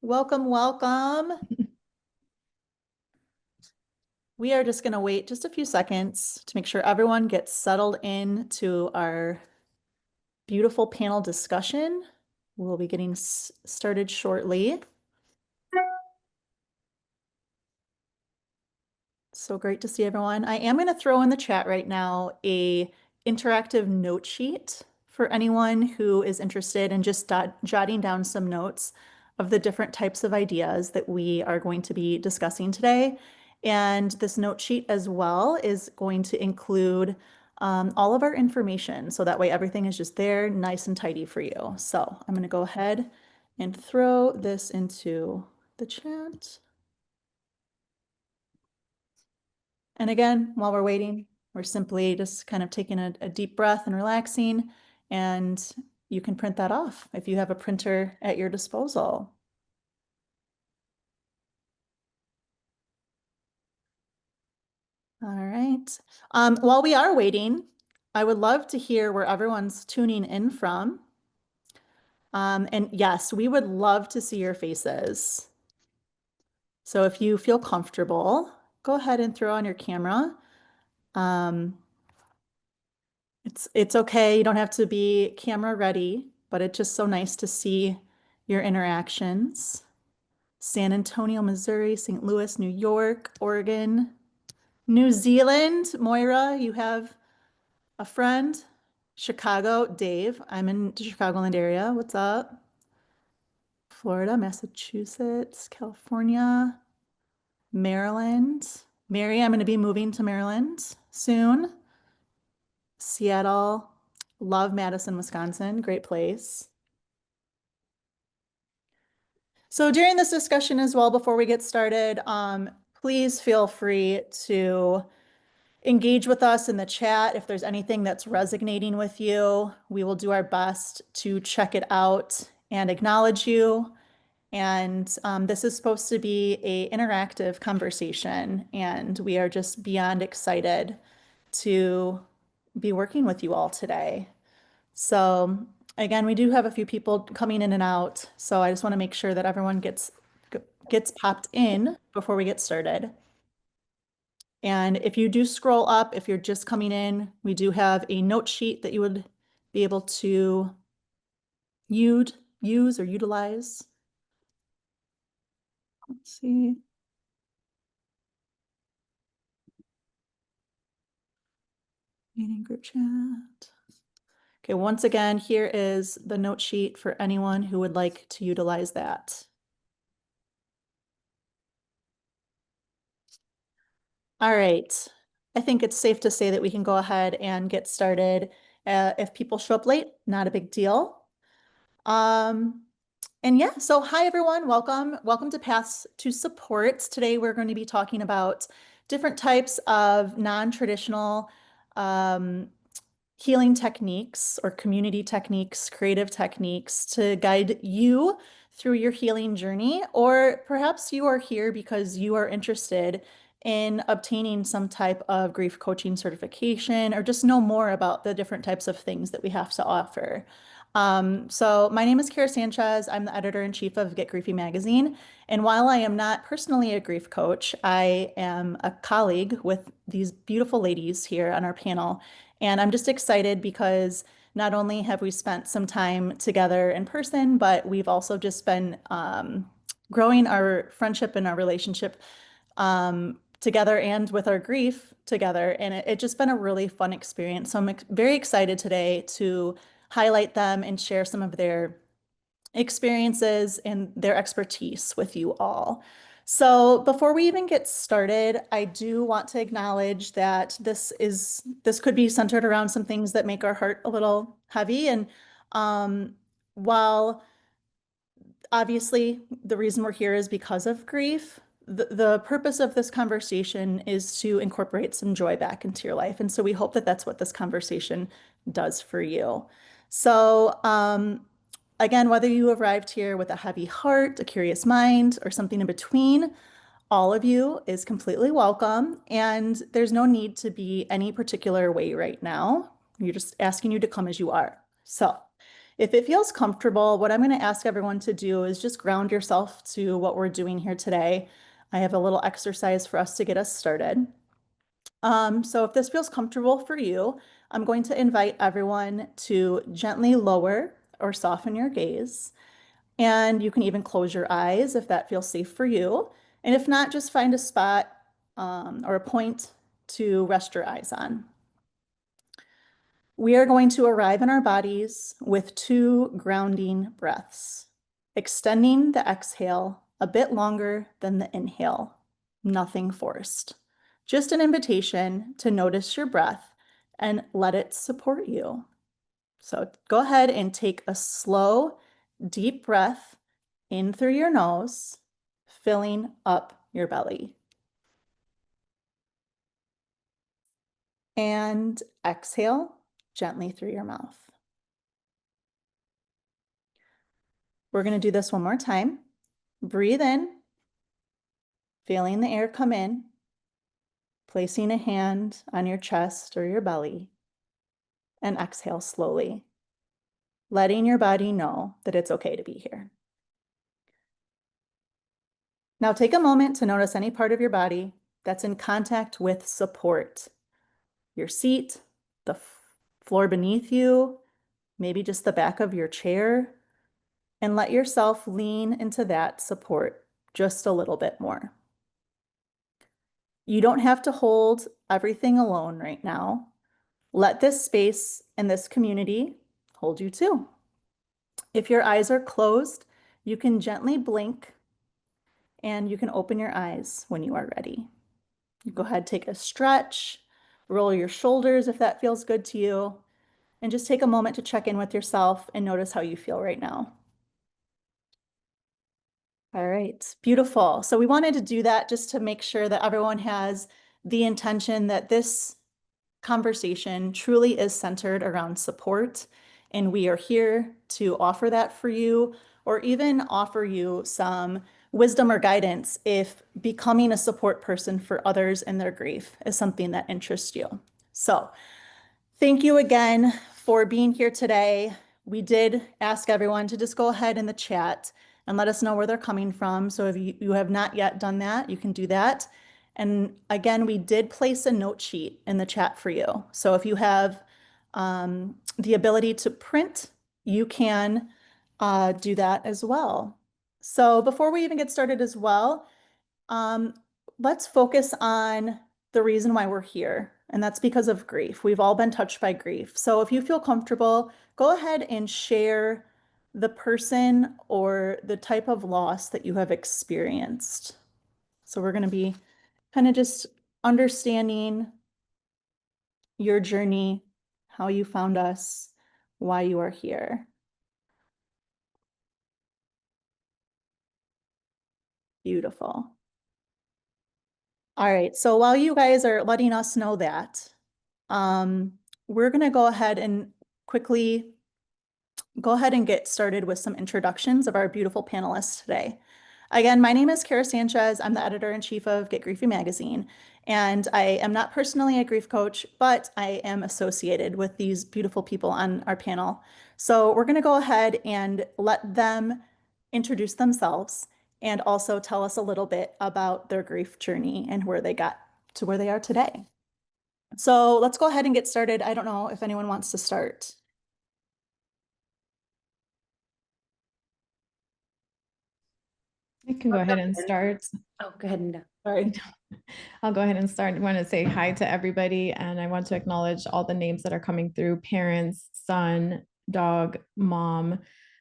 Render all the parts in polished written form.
Welcome, welcome. We are just going to wait just a few seconds to make sure everyone gets settled in to our beautiful panel discussion. We'll be getting started shortly. So great to see everyone. I am going to throw in the chat right now a interactive note sheet for anyone who is interested in just jotting down some notes of the different types of ideas that we are going to be discussing today. And this note sheet as well is going to include all of our information. So that way everything is just there, nice and tidy for you. So I'm going to go ahead and throw this into the chat. And again, while we're waiting, we're simply just kind of taking a deep breath and relaxing, and you can print that off if you have a printer at your disposal. All right. While we are waiting, I would love to hear where everyone's tuning in from. And yes, we would love to see your faces. So if you feel comfortable, go ahead and throw on your camera. It's okay. You don't have to be camera ready, but it's just so nice to see your interactions. San Antonio, Missouri, St. Louis, New York, Oregon, New Zealand. Moira, you have a friend. Chicago, Dave. I'm in the Chicagoland area. What's up? Florida, Massachusetts, California, Maryland. Mary, I'm going to be moving to Maryland soon. Seattle. Love Madison, Wisconsin. Great place. So during this discussion as well, before we get started, please feel free to engage with us in the chat. If there's anything that's resonating with you, we will do our best to check it out and acknowledge you. And this is supposed to be an interactive conversation, and we are just beyond excited to be working with you all today. So again, we do have a few people coming in and out, so I just want to make sure that everyone gets popped in before we get started. And if you do scroll up, if you're just coming in, we do have a note sheet that you would be able to use or utilize. Let's see. Meeting group chat. Okay, once again, here is the note sheet for anyone who would like to utilize that. All right. I think it's safe to say that we can go ahead and get started. If people show up late, not a big deal. And yeah, so hi everyone, welcome. Welcome to Paths to Support. Today we're going to be talking about different types of non-traditional healing techniques or community techniques, creative techniques to guide you through your healing journey. Or perhaps you are here because you are interested in obtaining some type of grief coaching certification or just know more about the different types of things that we have to offer. So my name is Kera Sanchez. I'm the editor-in-chief of Get Griefy magazine. And while I am not personally a grief coach, I am a colleague with these beautiful ladies here on our panel. And I'm just excited because not only have we spent some time together in person, but we've also just been growing our friendship and our relationship together and with our grief together. And it's just been a really fun experience. So I'm very excited today to highlight them and share some of their experiences and their expertise with you all. So before we even get started, I do want to acknowledge that this could be centered around some things that make our heart a little heavy. And while obviously the reason we're here is because of grief, the purpose of this conversation is to incorporate some joy back into your life. And so we hope that that's what this conversation does for you. So again, whether you arrived here with a heavy heart, a curious mind, or something in between, all of you is completely welcome. And there's no need to be any particular way right now. You're just asking you to come as you are. So If it feels comfortable, what I'm going to ask everyone to do is just ground yourself to what we're doing here today. I have a little exercise for us to get us started. So if this feels comfortable for you, I'm going to invite everyone to gently lower or soften your gaze. And you can even close your eyes if that feels safe for you. And if not, just find a spot or a point to rest your eyes on. We are going to arrive in our bodies with 2 grounding breaths, extending the exhale a bit longer than the inhale. Nothing forced. Just an invitation to notice your breath and let it support you. So go ahead and take a slow, deep breath in through your nose, filling up your belly. And exhale gently through your mouth. We're going to do this one more time. Breathe in, feeling the air come in, placing a hand on your chest or your belly, and exhale slowly, letting your body know that it's okay to be here. Now take a moment to notice any part of your body that's in contact with support. Your seat, the floor beneath you, maybe just the back of your chair, and let yourself lean into that support just a little bit more. You don't have to hold everything alone right now. Let this space and this community hold you too. If your eyes are closed, you can gently blink and you can open your eyes when you are ready. You go ahead, take a stretch, roll your shoulders if that feels good to you, and just take a moment to check in with yourself and notice how you feel right now. All right, beautiful. So we wanted to do that just to make sure that everyone has the intention that this conversation truly is centered around support, and we are here to offer that for you, or even offer you some wisdom or guidance if becoming a support person for others in their grief is something that interests you. So thank you again for being here today. We did ask everyone to just go ahead in the chat and let us know where they're coming from. So if you have not yet done that, you can do that. And again, we did place a note sheet in the chat for you. So if you have the ability to print, you can do that as well. So before we even get started as well, let's focus on the reason why we're here, and that's because of grief. We've all been touched by grief. So if you feel comfortable, go ahead and share the person or the type of loss that you have experienced. So we're going to be kind of just understanding your journey, how you found us, why you are here. Beautiful. All right, so while you guys are letting us know that, we're going to go ahead and quickly go ahead and get started with some introductions of our beautiful panelists today. Again, my name is Kera Sanchez. I'm the editor-in-chief of Get Griefy magazine, and I am not personally a grief coach, but I am associated with these beautiful people on our panel. So we're going to go ahead and let them introduce themselves and also tell us a little bit about their grief journey and where they got to where they are today. So let's go ahead and get started. I don't know if anyone wants to start. I can go ahead and start. Oh, go ahead and Sorry. I'll go ahead and start. I want to say hi to everybody, and I want to acknowledge all the names that are coming through: parents, son, dog, mom.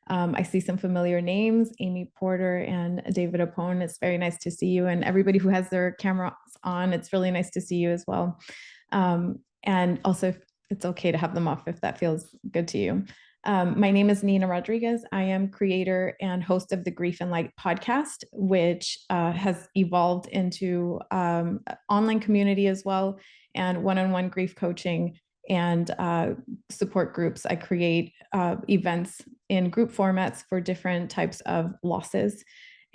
I see some familiar names: Amy Porter and David Apone. It's very nice to see you, and everybody who has their cameras on. It's really nice to see you as well. And also, it's okay to have them off if that feels good to you. My name is Nina Rodriguez. I am creator and host of the Grief and Light podcast, which has evolved into online community as well, and one-on-one grief coaching and support groups. I create events in group formats for different types of losses.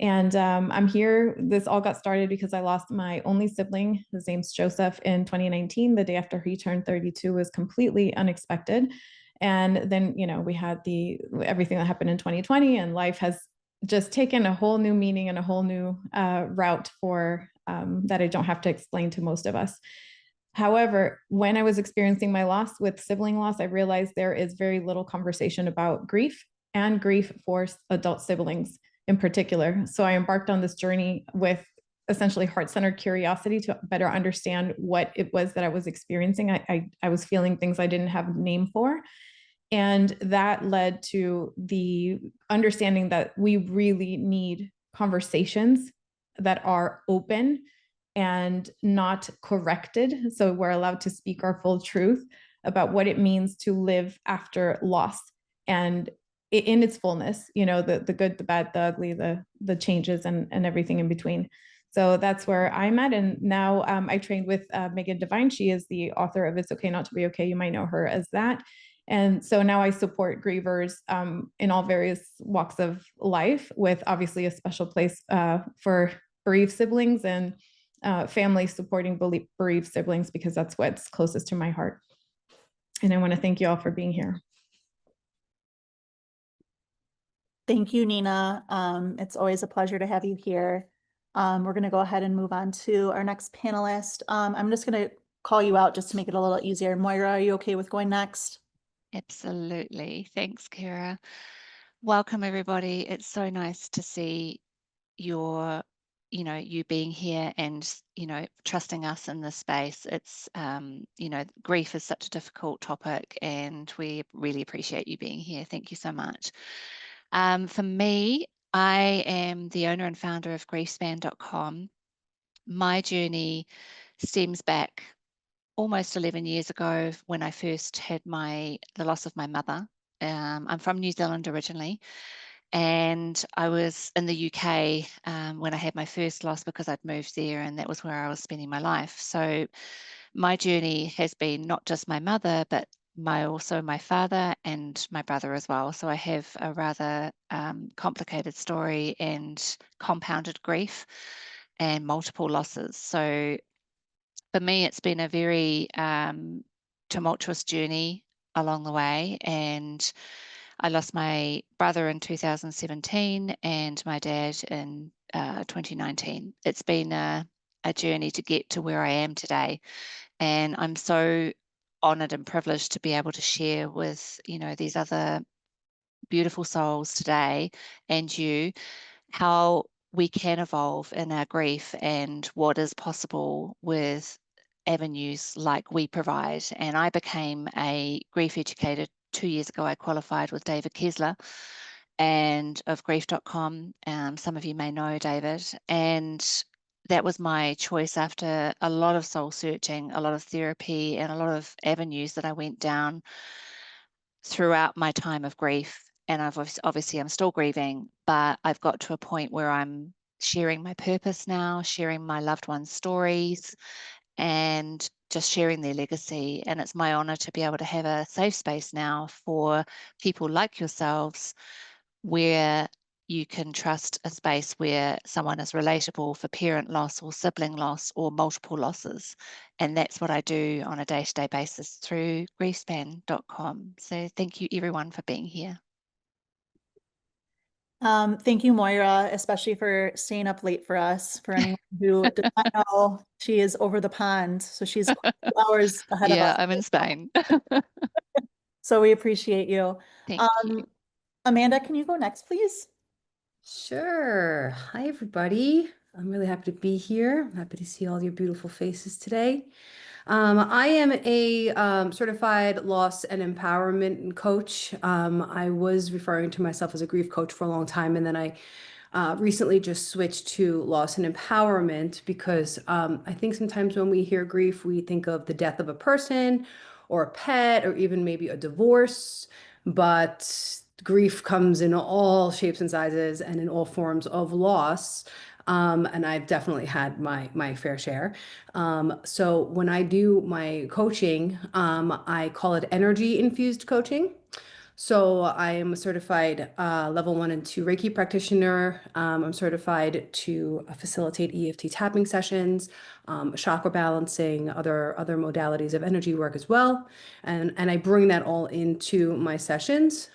And I'm here. This all got started because I lost my only sibling. His name's Joseph in 2019. The day after he turned 32 was completely unexpected. And then, we had everything that happened in 2020, and life has just taken a whole new meaning and a whole new route for that I don't have to explain to most of us. However, when I was experiencing my loss with sibling loss, I realized there is very little conversation about grief and grief for adult siblings in particular. So I embarked on this journey with essentially heart-centered curiosity to better understand what it was that I was experiencing. I was feeling things I didn't have a name for. And that led to the understanding that we really need conversations that are open and not corrected. So we're allowed to speak our full truth about what it means to live after loss and in its fullness, the good, the bad, the ugly, the changes and everything in between. So that's where I'm at. And now I trained with Megan Devine. She is the author of It's Okay Not to Be Okay. You might know her as that. And so now I support grievers in all various walks of life, with obviously a special place for bereaved siblings and families supporting bereaved siblings, because that's what's closest to my heart. And I want to thank you all for being here. Thank you, Nina. It's always a pleasure to have you here. We're going to go ahead and move on to our next panelist. I'm just going to call you out just to make it a little easier. Moira, are you okay with going next? Absolutely. Thanks, Kera. Welcome, everybody. It's so nice to see you being here and, trusting us in this space. It's, grief is such a difficult topic, and we really appreciate you being here. Thank you so much. For me, I am the owner and founder of griefspan.com. My journey stems back almost 11 years ago when I first had the loss of my mother. I'm from New Zealand originally, and I was in the UK when I had my first loss, because I'd moved there and that was where I was spending my life. So my journey has been not just my mother, but also my father and my brother as well. So I have a rather complicated story and compounded grief and multiple losses. So for me, it's been a very tumultuous journey along the way. And I lost my brother in 2017 and my dad in 2019. It's been a journey to get to where I am today. And I'm so honored and privileged to be able to share with, these other beautiful souls today and you, how we can evolve in our grief and what is possible with avenues like we provide. And I became a grief educator 2 years ago. I qualified with David Kessler and of grief.com. Some of you may know David. And that was my choice after a lot of soul searching, a lot of therapy, and a lot of avenues that I went down throughout my time of grief. And obviously I'm still grieving, but I've got to a point where I'm sharing my purpose now, sharing my loved ones' stories, and just sharing their legacy. And it's my honor to be able to have a safe space now for people like yourselves, where you can trust a space where someone is relatable for parent loss or sibling loss or multiple losses. And that's what I do on a day-to-day basis through griefspan.com. So thank you everyone for being here. Thank you, Moira, especially for staying up late for us. For anyone who does not know, she is over the pond, so she's 2 hours ahead of us. Yeah, I'm in Spain. So we appreciate you. Thank you. Amanda, can you go next, please? Sure. Hi, everybody. I'm really happy to be here. I'm happy to see all your beautiful faces today. I am a certified loss and empowerment coach. I was referring to myself as a grief coach for a long time, and then I recently just switched to loss and empowerment because I think sometimes when we hear grief, we think of the death of a person or a pet or even maybe a divorce, but grief comes in all shapes and sizes and in all forms of loss. And I've definitely had my fair share. So when I do my coaching, I call it energy infused coaching. So I am a certified level 1 and 2 Reiki practitioner. I'm certified to facilitate EFT tapping sessions, chakra balancing, other modalities of energy work as well. And I bring that all into my sessions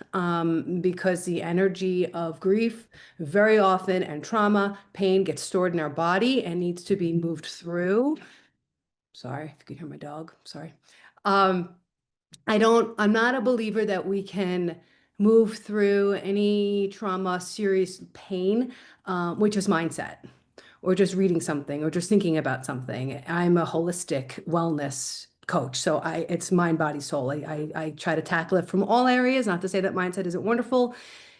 because the energy of grief very often and trauma, pain gets stored in our body and needs to be moved through. Sorry, if you can hear my dog, sorry. I'm not a believer that we can move through any trauma, serious pain, which is mindset, or just reading something, or just thinking about something. I'm a holistic wellness coach, so it's mind, body, soul. I try to tackle it from all areas. Not to say that mindset isn't wonderful.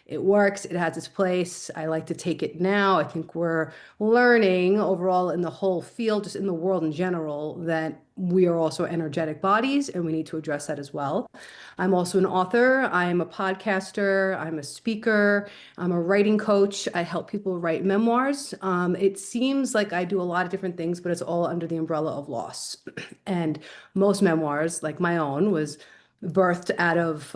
It works. It has its place. I like to take it now. I think we're learning overall in the whole field, just in the world in general, that we are also energetic bodies and we need to address that as well. I'm also an author. I'm a podcaster. I'm a speaker. I'm a writing coach. I help people write memoirs. It seems like I do a lot of different things, but it's all under the umbrella of loss. And most memoirs, like my own, was birthed out of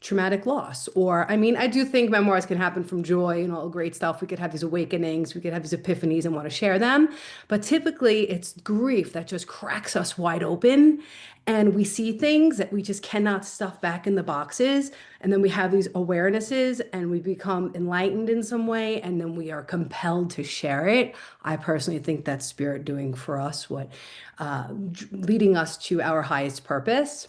traumatic loss. Or, I mean, I do think memoirs can happen from joy and all great stuff. We could have these awakenings, we could have these epiphanies and want to share them. But typically it's grief that just cracks us wide open. And we see things that we just cannot stuff back in the boxes. And then we have these awarenesses and we become enlightened in some way. And then we are compelled to share it. I personally think that's spirit doing for us what leading us to our highest purpose.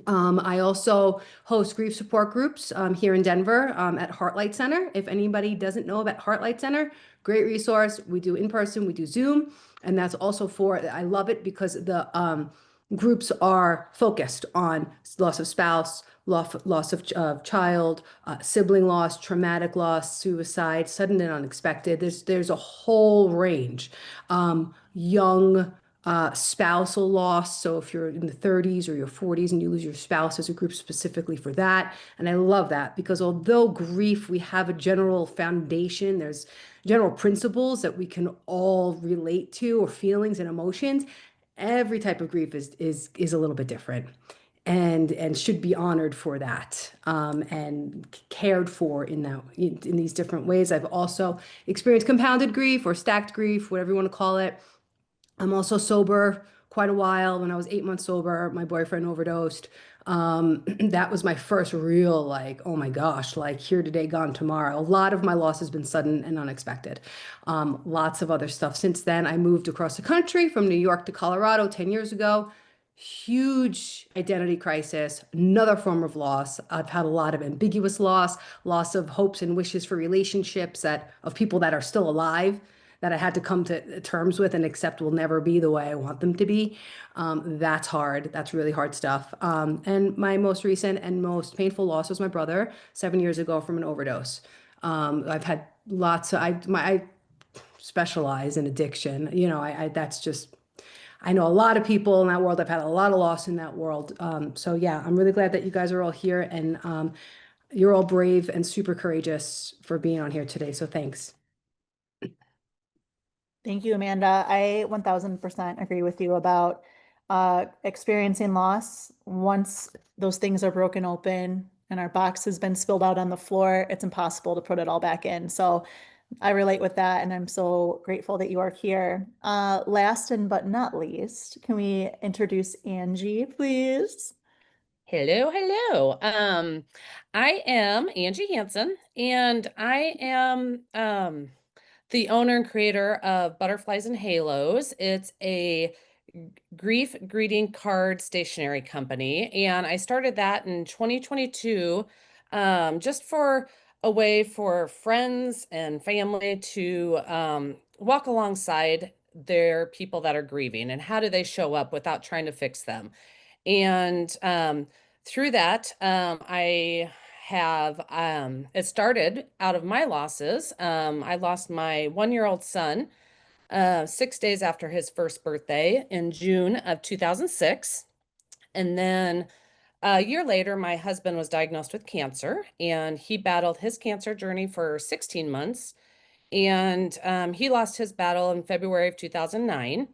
I also host grief support groups here in Denver at Heartlight Center. If anybody doesn't know about Heartlight Center, great resource. We do in person, we do Zoom, and that's also I love it because the groups are focused on loss of spouse, loss of child, sibling loss, traumatic loss, suicide, sudden and unexpected. There's a whole range. Young spousal loss. So if you're in the 30s or your 40s and you lose your spouse, there's a group specifically for that. And I love that because although grief, we have a general foundation, there's general principles that we can all relate to, or feelings and emotions. Every type of grief is a little bit different and should be honored for that and cared for in these different ways. I've also experienced compounded grief or stacked grief, whatever you want to call it. I'm also sober quite a while. When I was 8 months sober, my boyfriend overdosed. That was my first real, like, oh my gosh, like here today, gone tomorrow. A lot of my loss has been sudden and unexpected. Lots of other stuff since then. I moved across the country from New York to Colorado 10 years ago. Huge identity crisis, another form of loss. I've had a lot of ambiguous loss of hopes and wishes for relationships of people that are still alive, that I had to come to terms with and accept will never be the way I want them to be. That's hard. That's really hard stuff. And my most recent and most painful loss was my brother 7 years ago from an overdose. I've had I specialize in addiction. You know, I know a lot of people in that world. I've had a lot of loss in that world. So yeah, I'm really glad that you guys are all here and you're all brave and super courageous for being on here today. So thanks. Thank you, Amanda. I 1000% agree with you about experiencing loss. Once those things are broken open and our box has been spilled out on the floor, it's impossible to put it all back in. So I relate with that, and I'm so grateful that you are here. Last and but not least, can we introduce Angie, please? Hello, hello. I am Angie Hanson, and I am the owner and creator of Butterflies and Halos. It's a grief greeting card stationery company, and I started that in 2022 just for a way for friends and family to walk alongside their people that are grieving, and how do they show up without trying to fix them. And through that, I have, it started out of my losses. I lost my 1-year-old son 6 days after his first birthday in June of 2006. And then a year later, my husband was diagnosed with cancer, and he battled his cancer journey for 16 months. And he lost his battle in February of 2009.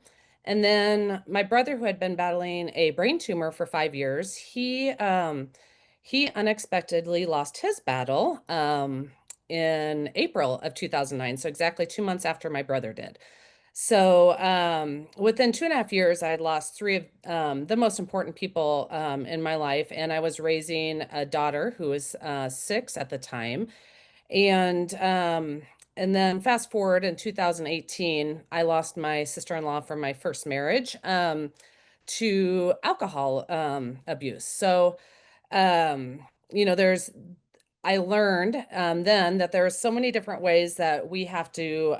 And then my brother, who had been battling a brain tumor for 5 years, he unexpectedly lost his battle in April of 2009. So exactly 2 months after my brother did. So within 2.5 years, I had lost three of the most important people in my life. And I was raising a daughter who was 6 at the time. And then fast forward in 2018, I lost my sister-in-law from my first marriage to alcohol abuse. So, there's I learned then that there are so many different ways that we have to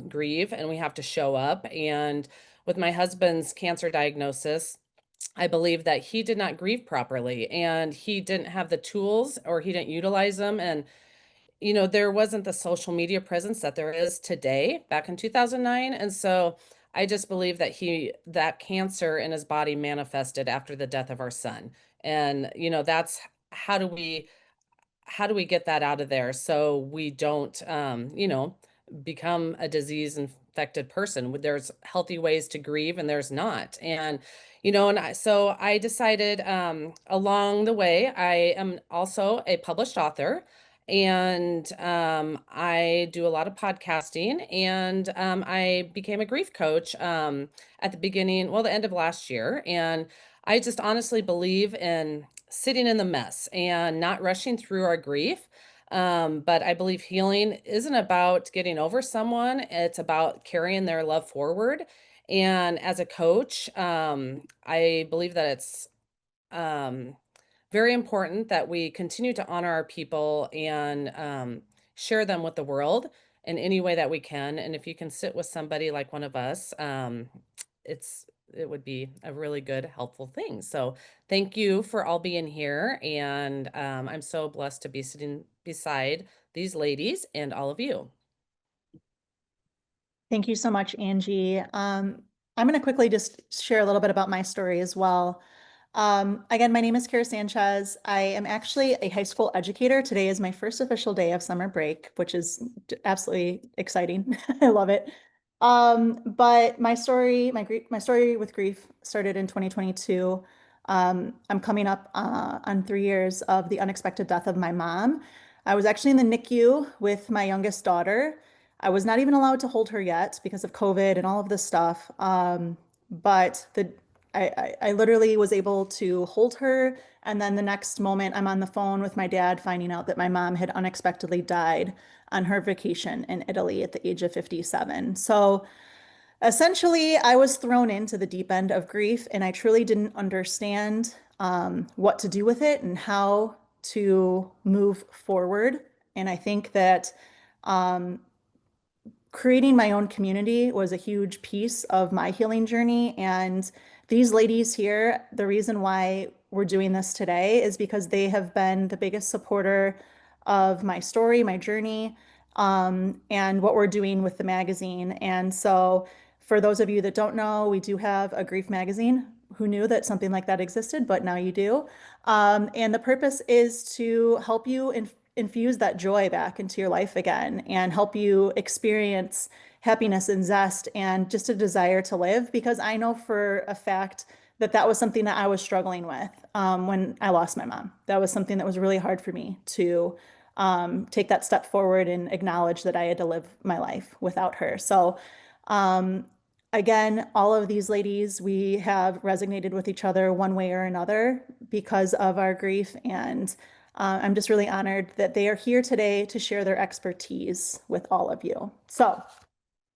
grieve and we have to show up. And with my husband's cancer diagnosis, I believe that he did not grieve properly and he didn't have the tools or he didn't utilize them. And there wasn't the social media presence that there is today back in 2009. And so I just believe that that cancer in his body manifested after the death of our son. And, that's how do we get that out of there so we don't, become a disease infected person? There's healthy ways to grieve and there's not. So I decided along the way, I am also a published author. And I do a lot of podcasting, and I became a grief coach at the end of last year. And I just honestly believe in sitting in the mess and not rushing through our grief. But I believe healing isn't about getting over someone, it's about carrying their love forward. And as a coach, I believe that it's um, very important that we continue to honor our people and share them with the world in any way that we can. And if you can sit with somebody like one of us, it would be a really good, helpful thing. So thank you for all being here. And I'm so blessed to be sitting beside these ladies and all of you. Thank you so much, Angie. I'm going to quickly just share a little bit about my story as well. Again, my name is Kera Sanchez. I am actually a high school educator. Today is my first official day of summer break, which is absolutely exciting. I love it. But my story with grief started in 2022. I'm coming up on 3 years of the unexpected death of my mom. I was actually in the NICU with my youngest daughter. I was not even allowed to hold her yet because of COVID and all of this stuff. But I literally was able to hold her. And then the next moment, I'm on the phone with my dad, finding out that my mom had unexpectedly died on her vacation in Italy at the age of 57. So essentially, I was thrown into the deep end of grief, and I truly didn't understand what to do with it and how to move forward. And I think that creating my own community was a huge piece of my healing journey. And these ladies here, the reason why we're doing this today is because they have been the biggest supporter of my story, my journey, and what we're doing with the magazine. And so for those of you that don't know, we do have a grief magazine. Who knew that something like that existed, but now you do. And the purpose is to help you infuse that joy back into your life again and help you experience happiness and zest and just a desire to live. Because I know for a fact that that was something that I was struggling with when I lost my mom. That was something that was really hard for me to take that step forward and acknowledge that I had to live my life without her. So again, all of these ladies, we have resonated with each other one way or another because of our grief. And I'm just really honored that they are here today to share their expertise with all of you. So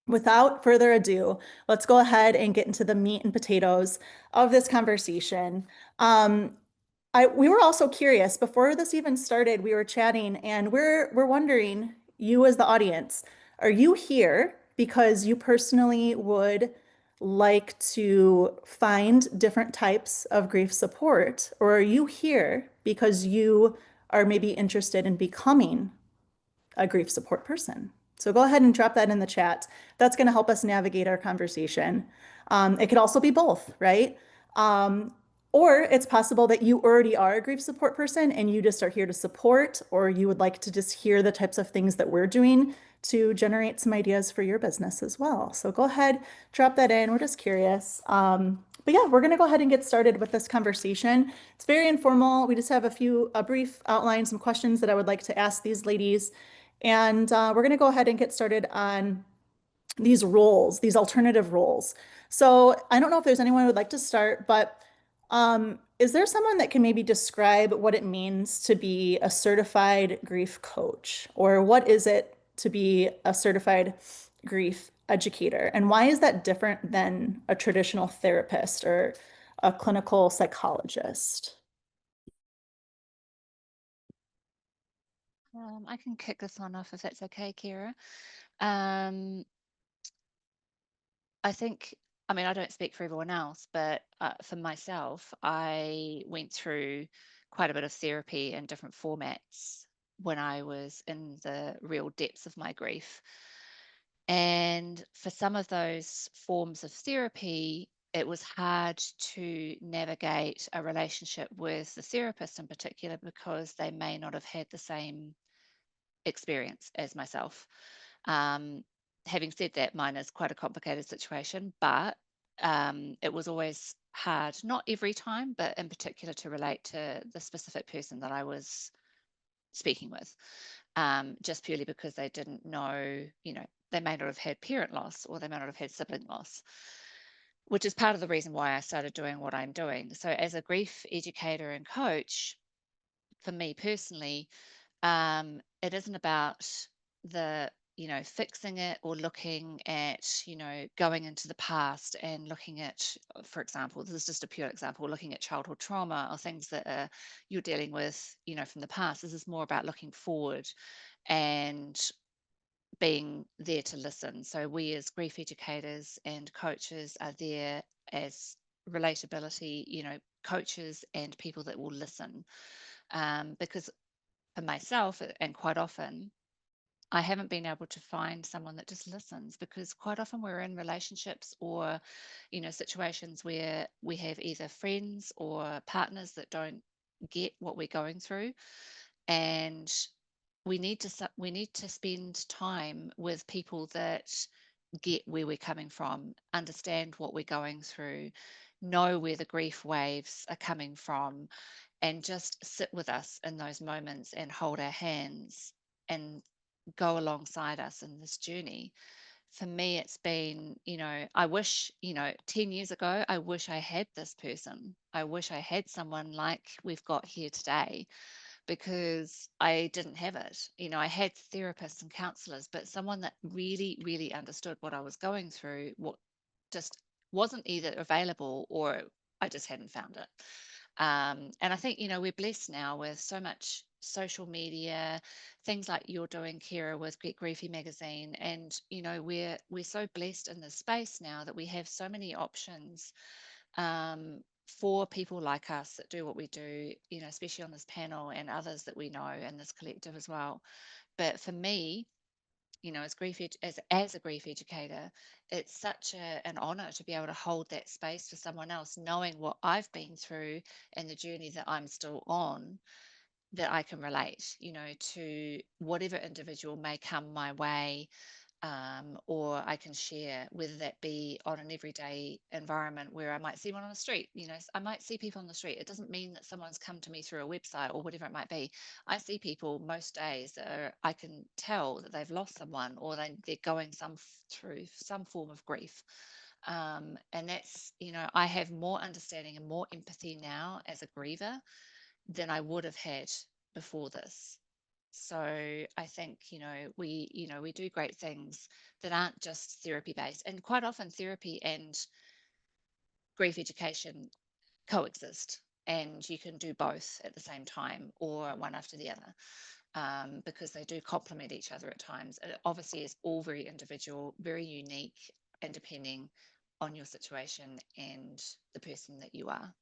without further ado, let's go ahead and get into the meat and potatoes of this conversation. We were also curious before this even started, we were chatting and we're wondering, you as the audience, are you here because you personally would like to find different types of grief support, or are you here because you are maybe interested in becoming a grief support person? So go ahead and drop that in the chat. That's going to help us navigate our conversation. It could also be both, right? Or it's possible that you already are a grief support person and you just are here to support, or you would like to just hear the types of things that we're doing to generate some ideas for your business as well. So go ahead, drop that in. We're just curious. But yeah, we're going to go ahead and get started with this conversation. It's very informal. We just have a brief outline, some questions that I would like to ask these ladies. And we're going to go ahead and get started on these roles, these alternative roles. So I don't know if there's anyone who would like to start, but is there someone that can maybe describe what it means to be a certified grief coach? Or what is it to be a certified grief educator? And why is that different than a traditional therapist or a clinical psychologist? I can kick this one off if that's okay, Kera. Um, I think, I mean, I don't speak for everyone else, but for myself, I went through quite a bit of therapy in different formats when I was in the real depths of my grief. And for some of those forms of therapy, it was hard to navigate a relationship with the therapist in particular because they may not have had the same experience as myself. Um, Having said that, mine is quite a complicated situation, but it was always hard, not every time, but in particular to relate to the specific person that I was speaking with, just purely because they didn't know, they may not have had parent loss or they may not have had sibling loss, which is part of the reason why I started doing what I'm doing. So, as a grief educator and coach, for me personally, it isn't about the fixing it or looking at going into the past and looking at, for example, this is just a pure example, looking at childhood trauma or things that you're dealing with from the past. This is more about looking forward and being there to listen. So we as grief educators and coaches are there as relatability coaches and people that will listen, because for myself, and quite often, I haven't been able to find someone that just listens, because quite often we're in relationships or, situations where we have either friends or partners that don't get what we're going through. And we need to spend time with people that get where we're coming from, understand what we're going through, know where the grief waves are coming from, and just sit with us in those moments and hold our hands and go alongside us in this journey. For me, it's been, I wish, 10 years ago, I wish I had this person. I wish I had someone like we've got here today, because I didn't have it. I had therapists and counselors, but someone that really, really understood what I was going through, what just wasn't either available or I just hadn't found it. And I think, we're blessed now with so much social media, things like you're doing, Kera, with Get Griefy magazine. And, we're so blessed in this space now that we have so many options, for people like us that do what we do, especially on this panel and others that we know in this collective as well. But for me, as as a grief educator, it's such an honor to be able to hold that space for someone else, knowing what I've been through and the journey that I'm still on, that I can relate, to whatever individual may come my way, or I can share, whether that be on an everyday environment where I might see one on the street. I might see people on the street. It doesn't mean that someone's come to me through a website or whatever it might be. I see people most days that I can tell that they've lost someone, or they're going through some form of grief. And that's, I have more understanding and more empathy now as a griever than I would have had before this. So I think, we do great things that aren't just therapy based. And quite often therapy and grief education coexist, and you can do both at the same time or one after the other, because they do complement each other at times. It obviously is all very individual, very unique, and depending on your situation and the person that you are.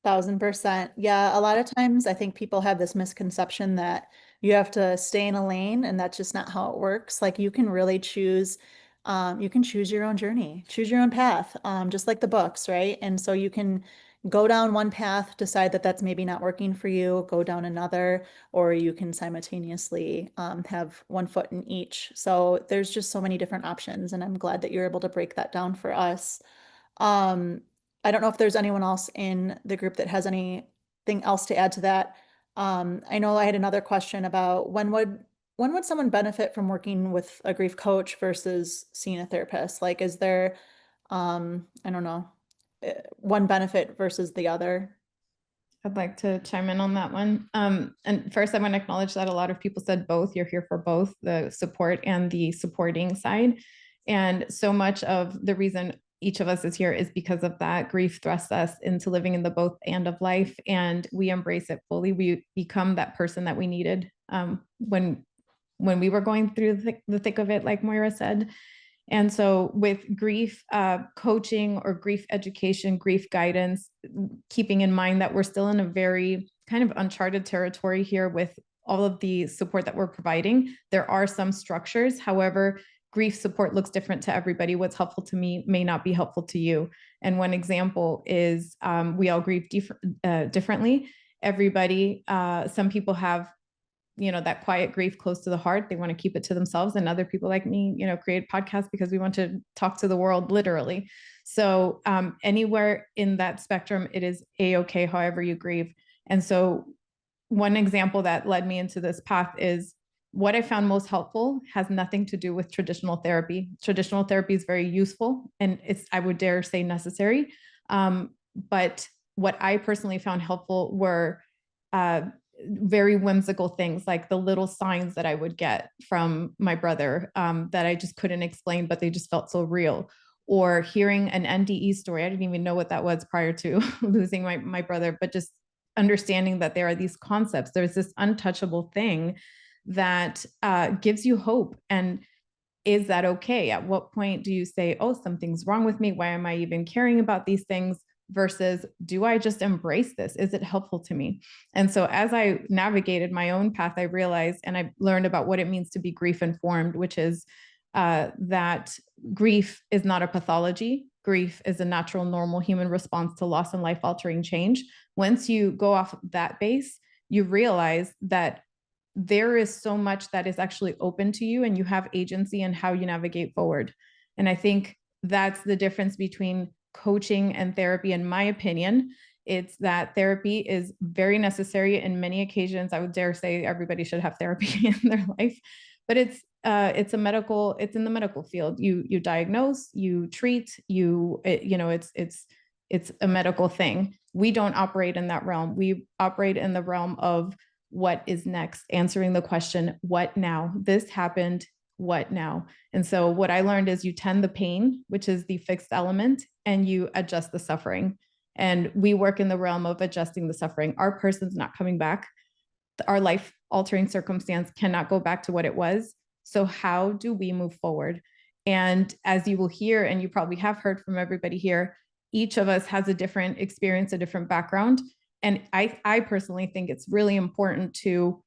1000%. Yeah, a lot of times I think people have this misconception that you have to stay in a lane, and that's just not how it works. Like you can really choose, you can choose your own journey, choose your own path, just like the books, right? And so you can go down one path, decide that that's maybe not working for you, go down another, or you can simultaneously have one foot in each. So there's just so many different options, and I'm glad that you're able to break that down for us. I don't know if there's anyone else in the group that has anything else to add to that. I know I had another question about when would someone benefit from working with a grief coach versus seeing a therapist? Like, is there, I don't know, one benefit versus the other? I'd like to chime in on that one. And first, I want to acknowledge that a lot of people said both. You're here for both the support and the supporting side. And so much of the reason each of us is here is because of that. Grief thrusts us into living in the both and of life, and we embrace it fully. We become that person that we needed when we were going through the thick of it, like Moira said. And so with grief coaching or grief education, grief guidance, keeping in mind that we're still in a very kind of uncharted territory here with all of the support that we're providing. There are some structures. However, grief support looks different to everybody. What's helpful to me may not be helpful to you. And one example is we all grieve differently. Everybody, some people have that quiet grief close to the heart. They want to keep it to themselves. And other people like me, create podcasts because we want to talk to the world, literally. So anywhere in that spectrum, it is a-okay, however you grieve. And so one example that led me into this path is what I found most helpful has nothing to do with traditional therapy. Traditional therapy is very useful and it's, I would dare say, necessary. But what I personally found helpful were very whimsical things, like the little signs that I would get from my brother that I just couldn't explain, but they just felt so real. Or hearing an NDE story. I didn't even know what that was prior to losing my brother, but just understanding that there are these concepts. There's this untouchable thing that gives you hope. And is that okay? At what point do you say, oh, something's wrong with me? Why am I even caring about these things? Versus, do I just embrace this? Is it helpful to me? And so as I navigated my own path, I realized, and I learned about what it means to be grief informed, which is that grief is not a pathology. Grief is a natural, normal human response to loss and life-altering change. Once you go off that base, you realize that there is so much that is actually open to you and you have agency in how you navigate forward. And I think that's the difference between coaching and therapy, in my opinion. It's that therapy is very necessary in many occasions. I would dare say everybody should have therapy in their life, but it's in the medical field. You diagnose, you treat, it's a medical thing. We don't operate in that realm. We operate in the realm of what is next, answering the question, what now? This happened, what now? And so what I learned is you tend the pain, which is the fixed element, and you adjust the suffering. And we work in the realm of adjusting the suffering. Our person's not coming back. Our life altering circumstance cannot go back to what it was. So how do we move forward? And as you will hear, and you probably have heard from everybody here, each of us has a different experience, a different background. And I personally think it's really important to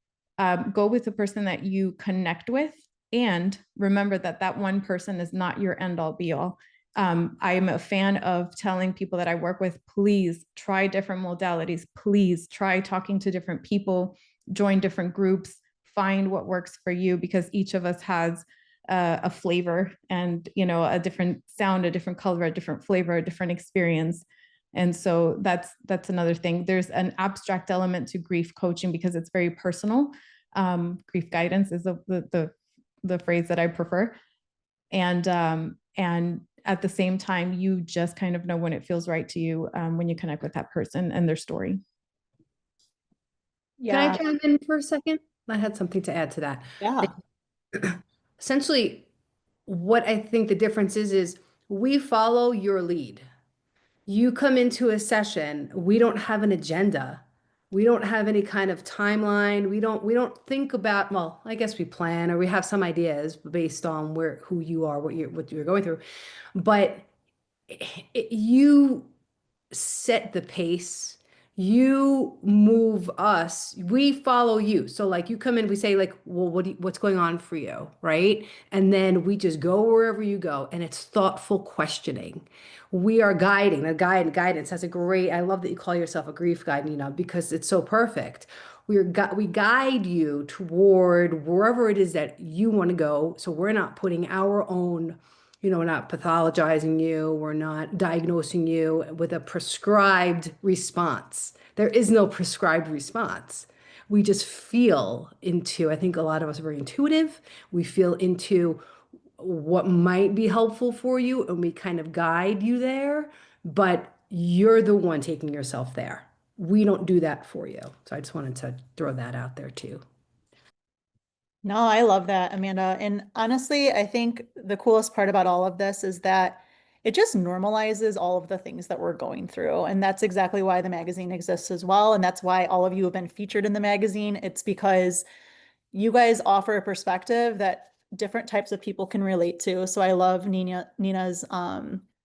go with the person that you connect with, and remember that that one person is not your end all be all. I am a fan of telling people that I work with, please try different modalities. Please try talking to different people, join different groups, find what works for you, because each of us has a flavor and, a different sound, a different color, a different flavor, a different experience. And so that's another thing. There's an abstract element to grief coaching because it's very personal. Grief guidance is the phrase that I prefer. And at the same time, you just kind of know when it feels right to you when you connect with that person and their story. Yeah. Can I chime in for a second? I had something to add to that. Yeah. Essentially, what I think the difference is we follow your lead. You come into a session, we don't have an agenda. We don't have any kind of timeline. We don't think about, well, I guess we plan or we have some ideas based on who you are, what you're going through. But you set the pace. You move us, we follow you. So like you come in, we say like, well, what's going on for you, right? And then we just go wherever you go, and it's thoughtful questioning. We are guiding. The guidance has I love that you call yourself a grief guide, because it's so perfect. We guide you toward wherever it is that you want to go. So we're not putting our own We're not pathologizing you. We're not diagnosing you with a prescribed response. There is no prescribed response. We just feel into, I think a lot of us are very intuitive. We feel into what might be helpful for you and we kind of guide you there, but you're the one taking yourself there. We don't do that for you. So I just wanted to throw that out there too. No, I love that, Amanda. And honestly, I think the coolest part about all of this is that it just normalizes all of the things that we're going through. And that's exactly why the magazine exists as well. And that's why all of you have been featured in the magazine. It's because you guys offer a perspective that different types of people can relate to. So I love Nina's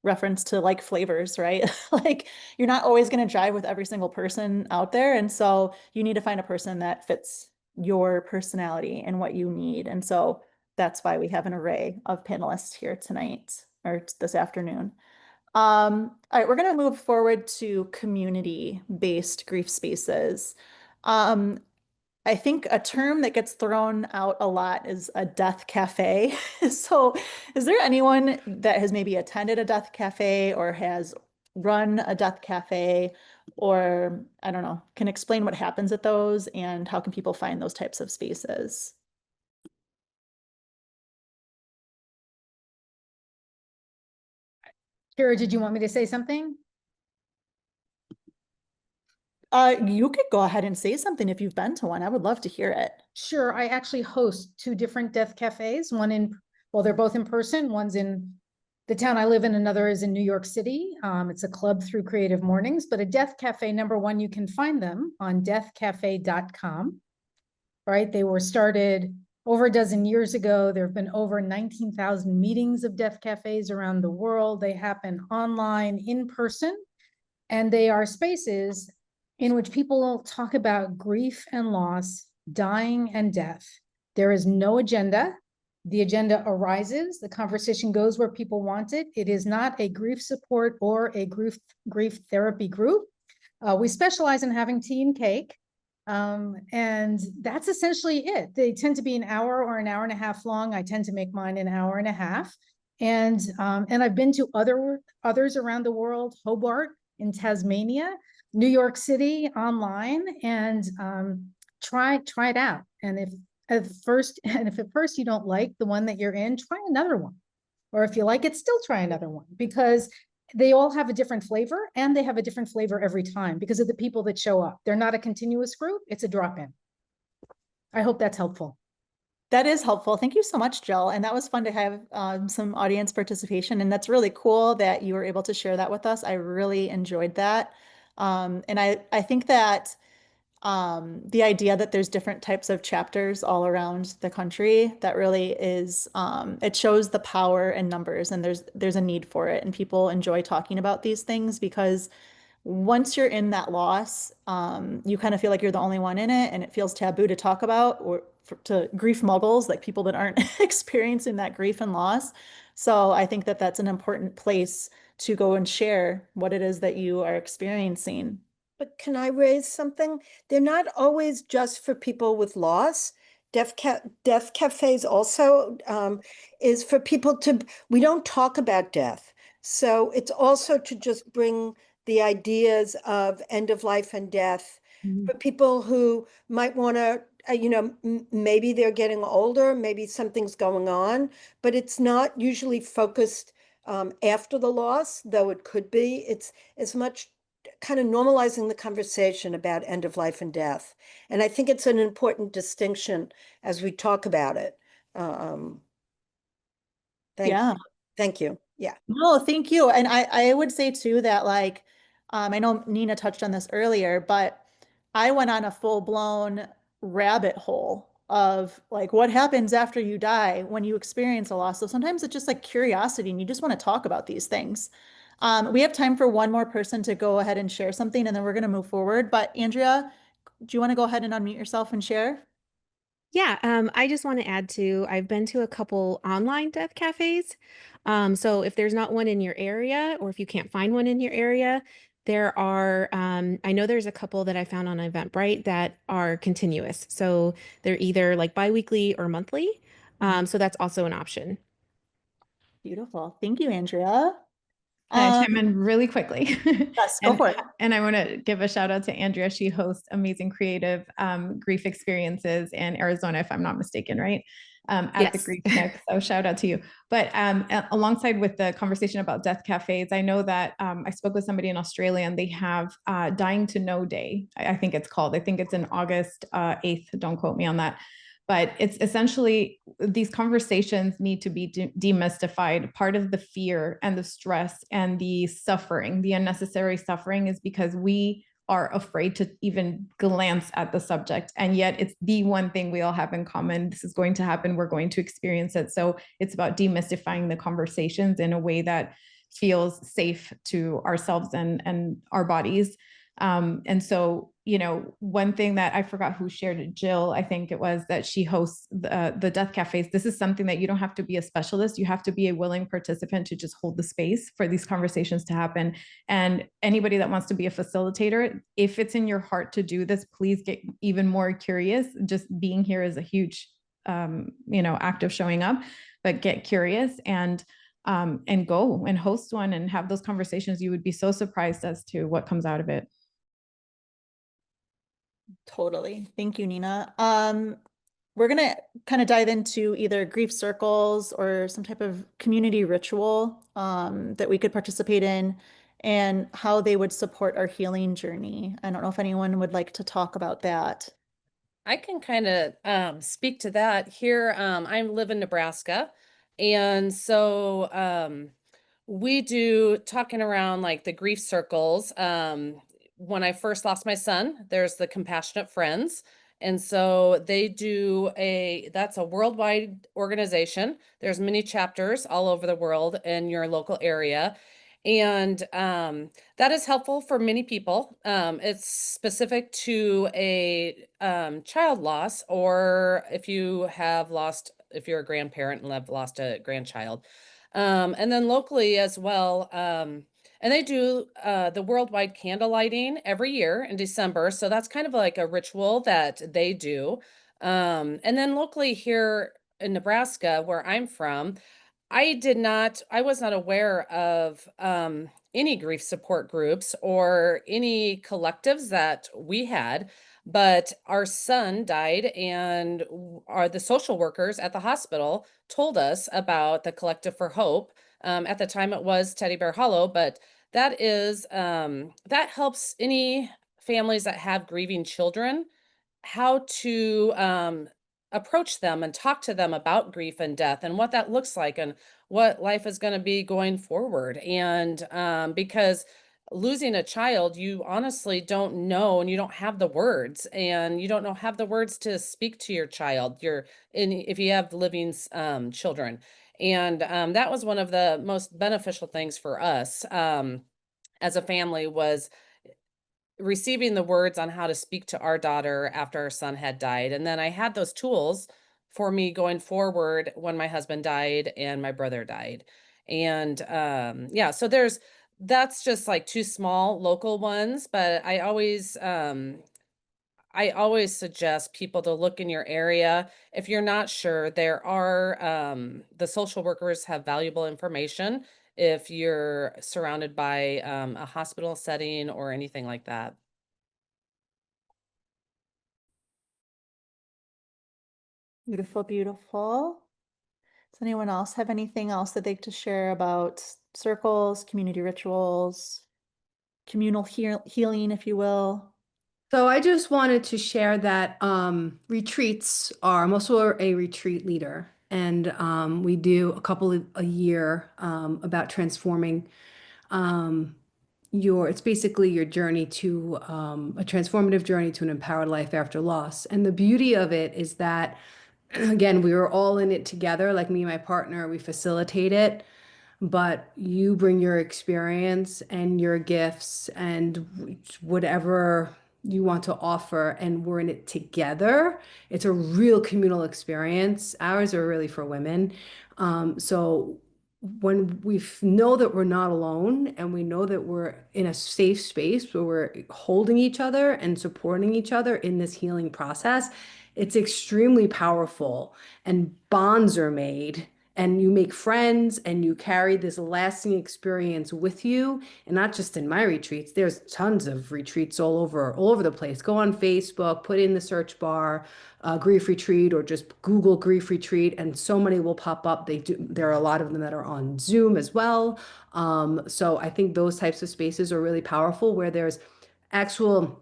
reference to like flavors, right? Like you're not always going to jive with every single person out there. And so you need to find a person that fits your personality and what you need. And so that's why we have an array of panelists here tonight or this afternoon. All right, we're going to move forward to community-based grief spaces. I think a term that gets thrown out a lot is a death cafe. So, is there anyone that has maybe attended a death cafe or has run a death cafe or I don't know, can explain what happens at those and how can people find those types of spaces? Kara, did you want me to say something? You could go ahead and say something if you've been to one. I would love to hear it. Sure, I actually host two different death cafes. Well, they're both in person. One's in the town I live in, another is in New York City. It's a club through Creative Mornings, but a death cafe, number one, you can find them on deathcafe.com, right? They were started over a dozen years ago. There have been over 19,000 meetings of death cafes around the world. They happen online, in person, and they are spaces in which people talk about grief and loss, dying and death. There is no agenda. The agenda arises, the conversation goes where people want it. It is not a grief support or a grief therapy group. We specialize in having tea and cake. And that's essentially it. They tend to be an hour or an hour and a half long. I tend to make mine an hour and a half. And I've been to others around the world, Hobart in Tasmania, New York City online, and try it out. And if at first you don't like the one that you're in, try another one. Or if you like it, still try another one, because they all have a different flavor, and they have a different flavor every time because of the people that show up. They're not a continuous group, it's a drop-in. I hope that's helpful. That is helpful. Thank you so much, Jill. And that was fun to have some audience participation. And that's really cool that you were able to share that with us. I really enjoyed that. And I think that the idea that there's different types of chapters all around the country, that really is, it shows the power in numbers, and there's a need for it. And people enjoy talking about these things because once you're in that loss, you kind of feel like you're the only one in it, and it feels taboo to talk about, or to grief muggles, like people that aren't experiencing that grief and loss. So I think that that's an important place to go and share what it is that you are experiencing. But can I raise something? They're not always just for people with loss. Death cafes also is for people we don't talk about death. So it's also to just bring the ideas of end of life and death for people who might want to, maybe they're getting older, maybe something's going on, but it's not usually focused after the loss, though it could be. It's as much kind of normalizing the conversation about end of life and death. And I think it's an important distinction as we talk about it. Thank you. Yeah. No, thank you. And I would say too that like, I know Nina touched on this earlier, but I went on a full-blown rabbit hole of like what happens after you die when you experience a loss. So sometimes it's just like curiosity and you just want to talk about these things. We have time for one more person to go ahead and share something, and then we're going to move forward. But Andrea, do you want to go ahead and unmute yourself and share? Yeah, I just want to add to, I've been to a couple online death cafes. So if there's not one in your area, or if you can't find one in your area, there are, I know there's a couple that I found on Eventbrite that are continuous. So they're either like biweekly or monthly. So that's also an option. Beautiful. Thank you, Andrea. Can I chime in really quickly? Yes, go for it. And I want to give a shout out to Andrea. She hosts amazing creative grief experiences in Arizona, if I'm not mistaken, right? At the Yes. Grief Nook. So shout out to you. But alongside with the conversation about death cafes, I know that I spoke with somebody in Australia and they have Dying to Know Day, I think it's called. I think it's in August 8th. Don't quote me on that. But it's essentially these conversations need to be demystified. Part of the fear and the stress and the suffering, the unnecessary suffering, is because we are afraid to even glance at the subject. And yet it's the one thing we all have in common. This is going to happen. We're going to experience it. So it's about demystifying the conversations in a way that feels safe to ourselves and our bodies. And so, you know, one thing that I forgot who shared it, Jill, I think it was, that she hosts the death cafes. This is something that you don't have to be a specialist. You have to be a willing participant to just hold the space for these conversations to happen. And anybody that wants to be a facilitator, if it's in your heart to do this, please get even more curious. Just being here is a huge, you know, act of showing up, but get curious and go and host one and have those conversations. You would be so surprised as to what comes out of it. Totally. Thank you, Nina. We're gonna kind of dive into either grief circles or some type of community ritual that we could participate in and how they would support our healing journey. I don't know if anyone would like to talk about that. I can kind of speak to that here. I live in Nebraska, and so we do talking around like the grief circles. When I first lost my son, there's the Compassionate Friends. And so they do that's a worldwide organization. There's many chapters all over the world in your local area. And that is helpful for many people. It's specific to a child loss, or if you're a grandparent and have lost a grandchild. And then locally as well, and they do the worldwide candle lighting every year in December. So that's kind of like a ritual that they do. And then locally here in Nebraska, where I'm from, I was not aware of any grief support groups or any collectives that we had, but our son died, and the social workers at the hospital told us about the Collective for Hope. At the time it was Teddy Bear Hollow, but that helps any families that have grieving children how to approach them and talk to them about grief and death and what that looks like and what life is going to be going forward. And because losing a child, you honestly don't know, and you don't have the words, and you don't have the words to speak to your child, if you have living children. And that was one of the most beneficial things for us as a family, was receiving the words on how to speak to our daughter after our son had died. And then I had those tools for me going forward when my husband died and my brother died. And yeah, so that's just like two small local ones, but I always suggest people to look in your area. If you're not sure, there are the social workers have valuable information if you're surrounded by a hospital setting or anything like that. Beautiful, beautiful. Does anyone else have anything else that they'd like to share about circles, community rituals, communal healing, if you will? So I just wanted to share that retreats are, I'm also a retreat leader, and we do a couple a year about transforming it's basically your journey to a transformative journey to an empowered life after loss. And the beauty of it is that, again, we were all in it together, like me and my partner, we facilitate it, but you bring your experience and your gifts and whatever you want to offer, and we're in it together. It's a real communal experience. Ours are really for women. So when we know that we're not alone, and we know that we're in a safe space where we're holding each other and supporting each other in this healing process, it's extremely powerful, and bonds are made. and you make friends and you carry this lasting experience with you. And not just in my retreats, there's tons of retreats all over the place. Go on Facebook, put in the search bar, grief retreat, or just Google grief retreat, and so many will pop up. There are a lot of them that are on Zoom as well. So I think those types of spaces are really powerful, where there's actual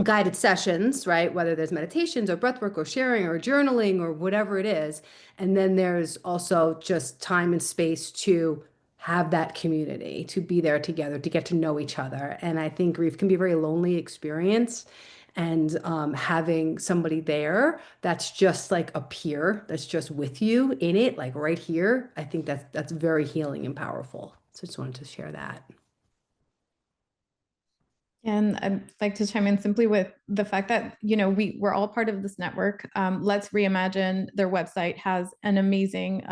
guided sessions, right? Whether there's meditations or breathwork or sharing or journaling or whatever it is. And then there's also just time and space to have that community, to be there together, to get to know each other. And I think grief can be a very lonely experience. And having somebody there that's just like a peer, that's just with you in it, like right here, I think that's very healing and powerful. So just wanted to share that. And I'd like to chime in simply with the fact that, we're all part of this network. Let's Reimagine, their website has an amazing,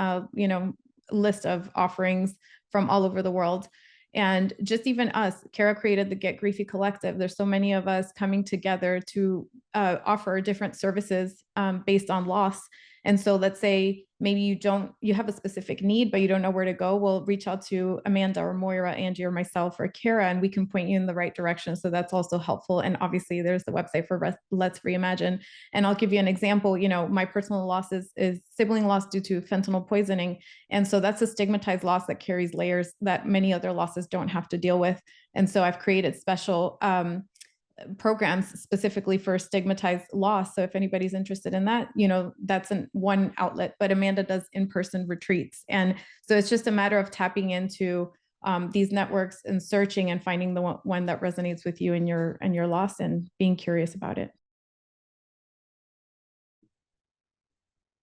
list of offerings from all over the world. And just even us, Kera created the Get Griefy Collective. There's so many of us coming together to offer different services based on loss. And so let's say maybe you have a specific need, but you don't know where to go. Well, reach out to Amanda or Moira, Angie, or myself or Kera, and we can point you in the right direction. So that's also helpful. And obviously there's the website for Let's Reimagine. And I'll give you an example. My personal loss is sibling loss due to fentanyl poisoning. And so that's a stigmatized loss that carries layers that many other losses don't have to deal with. And so I've created special programs specifically for stigmatized loss. So if anybody's interested in that, that's one outlet, but Amanda does in-person retreats. And so it's just a matter of tapping into these networks and searching and finding the one that resonates with you and your loss, and being curious about it.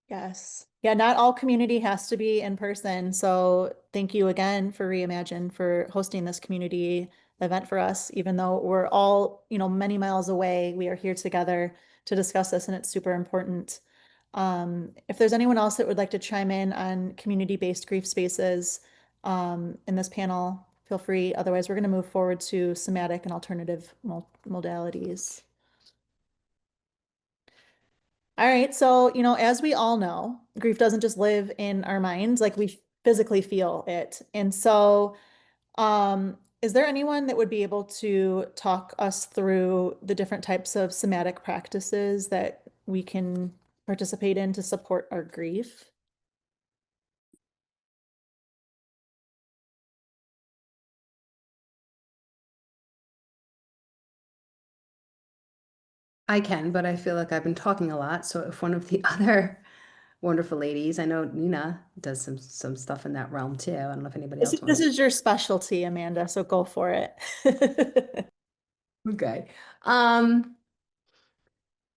Yes. Yeah, not all community has to be in person. So thank you again for Reimagine for hosting this community event for us. Even though we're all, many miles away, we are here together to discuss this, and it's super important. If there's anyone else that would like to chime in on community-based grief spaces in this panel, feel free. Otherwise, we're going to move forward to somatic and alternative modalities. All right. So, as we all know, grief doesn't just live in our minds, like we physically feel it. And so, is there anyone that would be able to talk us through the different types of somatic practices that we can participate in to support our grief? I can, but I feel like I've been talking a lot. So if one of the other wonderful ladies, I know Nina does some stuff in that realm too. I don't know if anybody else This wants. is your specialty, Amanda, so go for it. Okay.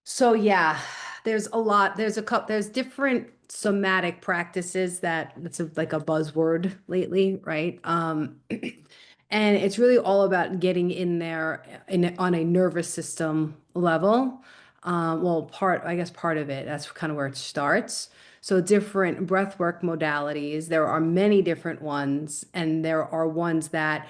So yeah, there's a lot. There's different somatic practices that's like a buzzword lately, right? And it's really all about getting in there on a nervous system level. Well, I guess part of it, that's kind of where it starts. So different breathwork modalities, there are many different ones, and there are ones that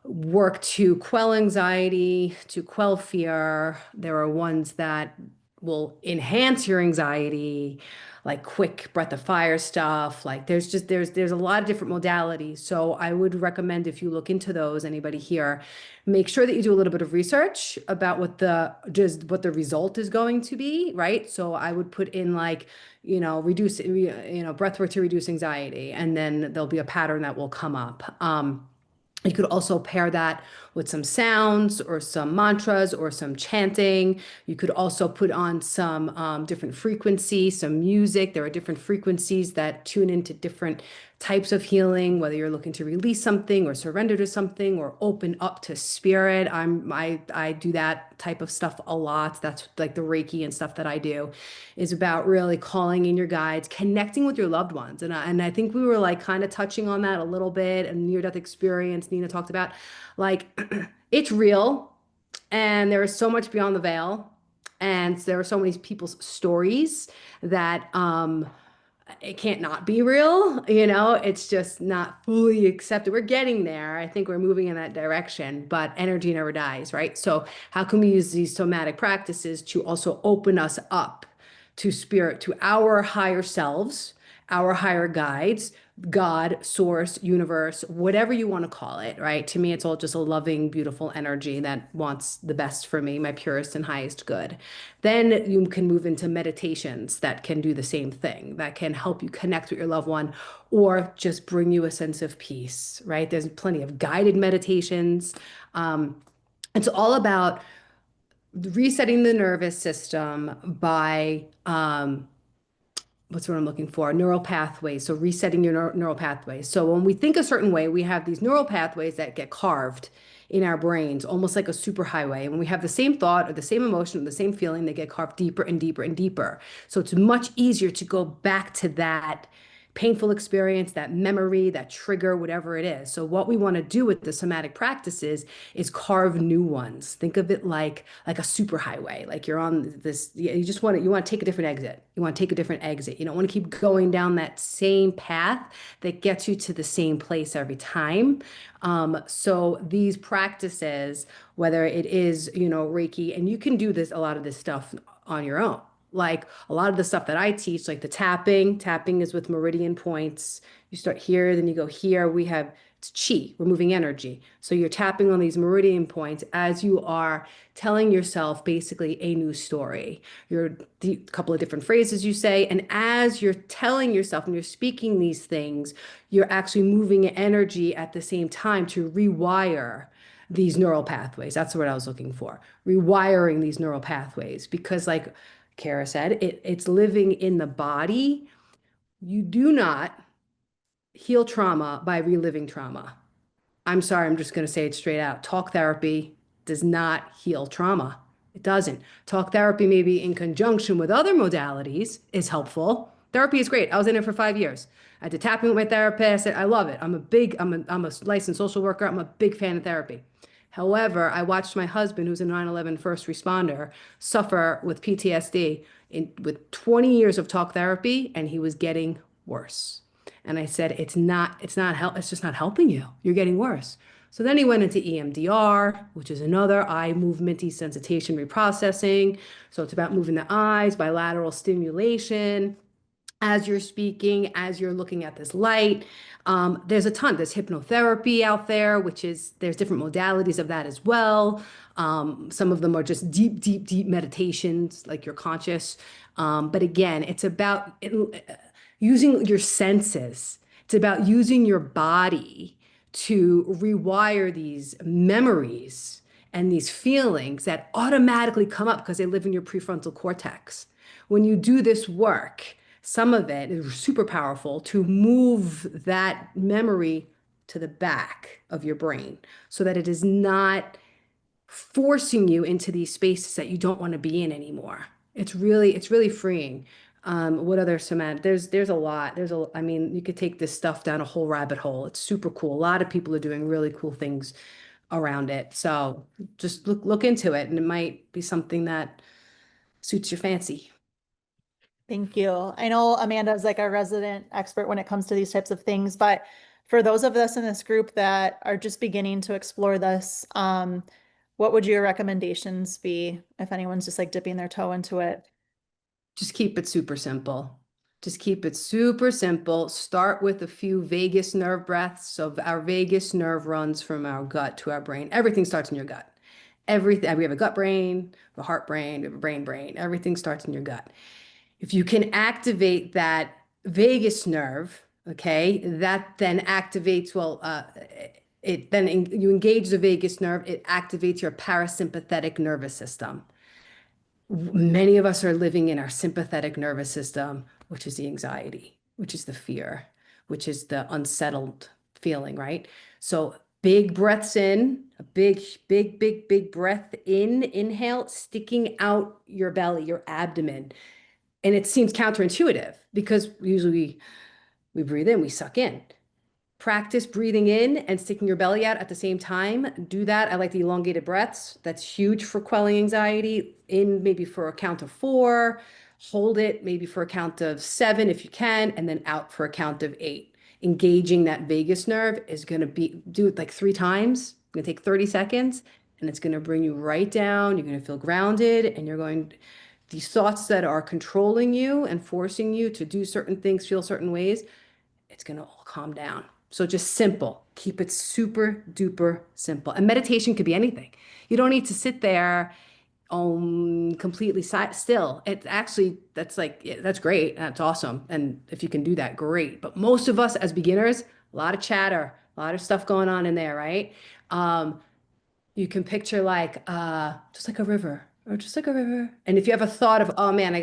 work to quell anxiety, to quell fear. There are ones that will enhance your anxiety, like quick breath of fire stuff. Like there's a lot of different modalities. So I would recommend, if you look into those, anybody here, make sure that you do a little bit of research about what the result is going to be, right? So I would put in like, reduce, breathwork to reduce anxiety, and then there'll be a pattern that will come up. You could also pair that with some sounds or some mantras or some chanting. You could also put on some different frequencies, some music. There are different frequencies that tune into different types of healing, whether you're looking to release something or surrender to something or open up to spirit. I do that type of stuff a lot. That's like the Reiki and stuff that I do, is about really calling in your guides, connecting with your loved ones. And I think we were like kind of touching on that a little bit, and near-death experience Nina talked about. Like it's real, and there is so much beyond the veil, and there are so many people's stories that it can't not be real. It's just not fully accepted. We're getting there. I think we're moving in that direction, but energy never dies, right? So how can we use these somatic practices to also open us up to spirit, to our higher selves, our higher guides, God, source, universe, whatever you want to call it, right? To me, it's all just a loving, beautiful energy that wants the best for me, my purest and highest good. Then you can move into meditations that can do the same thing, that can help you connect with your loved one or just bring you a sense of peace, right? There's plenty of guided meditations. It's all about resetting the nervous system by what's what I'm looking for? Neural pathways. So resetting your neural pathways. So when we think a certain way, we have these neural pathways that get carved in our brains, almost like a superhighway. And when we have the same thought or the same emotion or the same feeling, they get carved deeper and deeper and deeper. So it's much easier to go back to that painful experience, that memory, that trigger, whatever it is. So what we want to do with the somatic practices is carve new ones. Think of it like a superhighway. Like you're on this, you just want to, you want to take a different exit. You want to take a different exit. You don't want to keep going down that same path that gets you to the same place every time. So these practices, whether it is, Reiki, and you can do this, a lot of this stuff on your own. Like a lot of the stuff that I teach, like the tapping is with meridian points. You start here, then you go here. It's chi, we're moving energy. So you're tapping on these meridian points as you are telling yourself basically a new story. A couple of different phrases you say, and as you're telling yourself and you're speaking these things, you're actually moving energy at the same time to rewire these neural pathways. That's what I was looking for. Rewiring these neural pathways, because like Kara said, it's living in the body. You do not heal trauma by reliving trauma. I'm sorry, I'm just going to say it straight out. Talk therapy does not heal trauma. It doesn't. Talk therapy, maybe in conjunction with other modalities, is helpful. Therapy is great. I was in it for 5 years. I did tapping with my therapist. I love it. I'm a licensed social worker. I'm a big fan of therapy. However, I watched my husband, who's a 9/11 first responder, suffer with PTSD with 20 years of talk therapy, and he was getting worse. And I said, it's just not helping you. You're getting worse. So then he went into EMDR, which is another eye movement desensitization reprocessing. So it's about moving the eyes, bilateral stimulation as you're speaking, as you're looking at this light. There's a ton. There's hypnotherapy out there, there's different modalities of that as well. Some of them are just deep, deep, deep meditations, like you're conscious. But again, it's about using your senses. It's about using your body to rewire these memories and these feelings that automatically come up because they live in your prefrontal cortex. When you do this work, some of it is super powerful to move that memory to the back of your brain so that it is not forcing you into these spaces that you don't want to be in anymore. It's really freeing. What other somatic? There's a lot. I mean, you could take this stuff down a whole rabbit hole. It's super cool. A lot of people are doing really cool things around it. So just look into it, and it might be something that suits your fancy. Thank you. I know Amanda is like a resident expert when it comes to these types of things, but for those of us in this group that are just beginning to explore this, what would your recommendations be if anyone's just like dipping their toe into it? Just keep it super simple. Just keep it super simple. Start with a few vagus nerve breaths. So our vagus nerve runs from our gut to our brain. Everything starts in your gut. Everything. We have a gut brain, a heart brain, we have a brain. Everything starts in your gut. If you can activate that vagus nerve, okay, that then activates, you engage the vagus nerve, it activates your parasympathetic nervous system. Many of us are living in our sympathetic nervous system, which is the anxiety, which is the fear, which is the unsettled feeling, right? So big breaths in, a big breath in, inhale, sticking out your belly, your abdomen. And it seems counterintuitive because usually we breathe in, we suck in. Practice breathing in and sticking your belly out at the same time. Do that. I like the elongated breaths. That's huge for quelling anxiety. In maybe for a count of 4, hold it maybe for a count of 7 if you can, and then out for a count of 8. Engaging that vagus nerve is going to do it like 3 times. It's going to take 30 seconds, and it's going to bring you right down. You're going to feel grounded, and these thoughts that are controlling you and forcing you to do certain things, feel certain ways, it's going to all calm down. So just simple. Keep it super duper simple. And meditation could be anything. You don't need to sit there completely still. It actually, that's like, yeah, that's great. That's awesome. And if you can do that, great. But most of us as beginners, a lot of chatter, a lot of stuff going on in there, right? You can picture like just like a river, or just like a river. And if you have a thought of, oh man,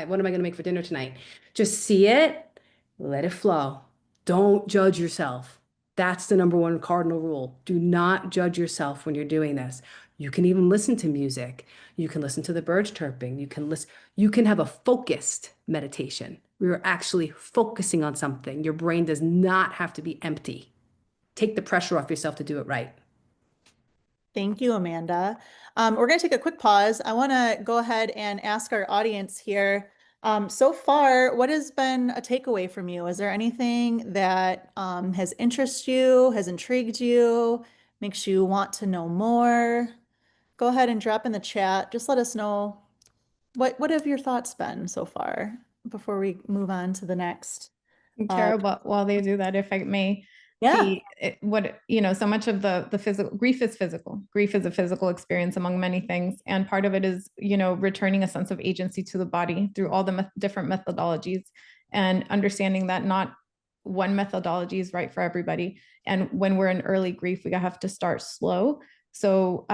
what am I gonna make for dinner tonight? Just see it, let it flow. Don't judge yourself. That's the number one cardinal rule. Do not judge yourself when you're doing this. You can even listen to music. You can listen to the birds chirping. You can have a focused meditation. We're actually focusing on something. Your brain does not have to be empty. Take the pressure off yourself to do it right. Thank you, Amanda. We're going to take a quick pause. I want to go ahead and ask our audience here. So far, what has been a takeaway from you? Is there anything that has interested you, has intrigued you, makes you want to know more? Go ahead and drop in the chat. Just let us know what have your thoughts been so far before we move on to the next. Kara, while they do that, if I may, Yeah. so much of the physical grief is physical. Grief is a physical experience among many things. And part of it is, returning a sense of agency to the body through all the different methodologies, and understanding that not one methodology is right for everybody. And when we're in early grief, we have to start slow. So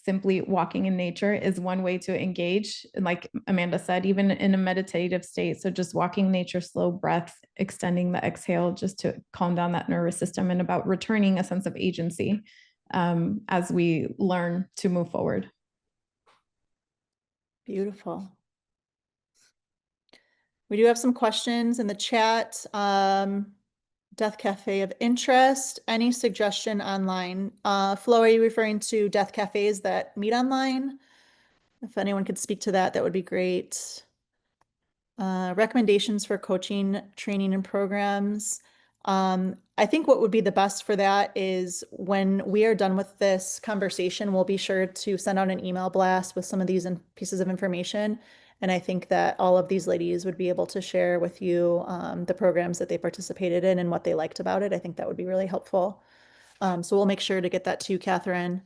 simply walking in nature is one way to engage. And like Amanda said, even in a meditative state. So just walking nature, slow breath, extending the exhale, just to calm down that nervous system, and about returning a sense of agency as we learn to move forward. Beautiful. We do have some questions in the chat. Death Cafe of interest. Any suggestion online? Flo, are you referring to death cafes that meet online? If anyone could speak to that, that would be great. Recommendations for coaching, training, and programs. I think what would be the best for that is when we are done with this conversation, we'll be sure to send out an email blast with some of these pieces of information. And I think that all of these ladies would be able to share with you the programs that they participated in and what they liked about it. I think that would be really helpful. So we'll make sure to get that to you, Catherine.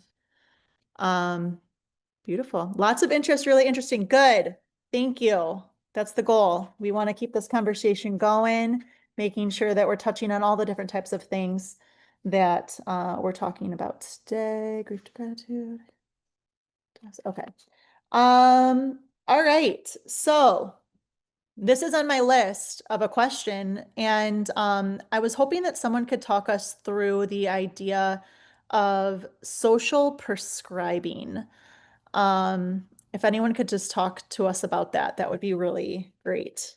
Beautiful. Lots of interest, really interesting. Good. Thank you. That's the goal. We want to keep this conversation going, making sure that we're touching on all the different types of things that we're talking about today. Grief to gratitude. Okay. All right. So this is on my list of a question, and I was hoping that someone could talk us through the idea of social prescribing. If anyone could just talk to us about that, that would be really great.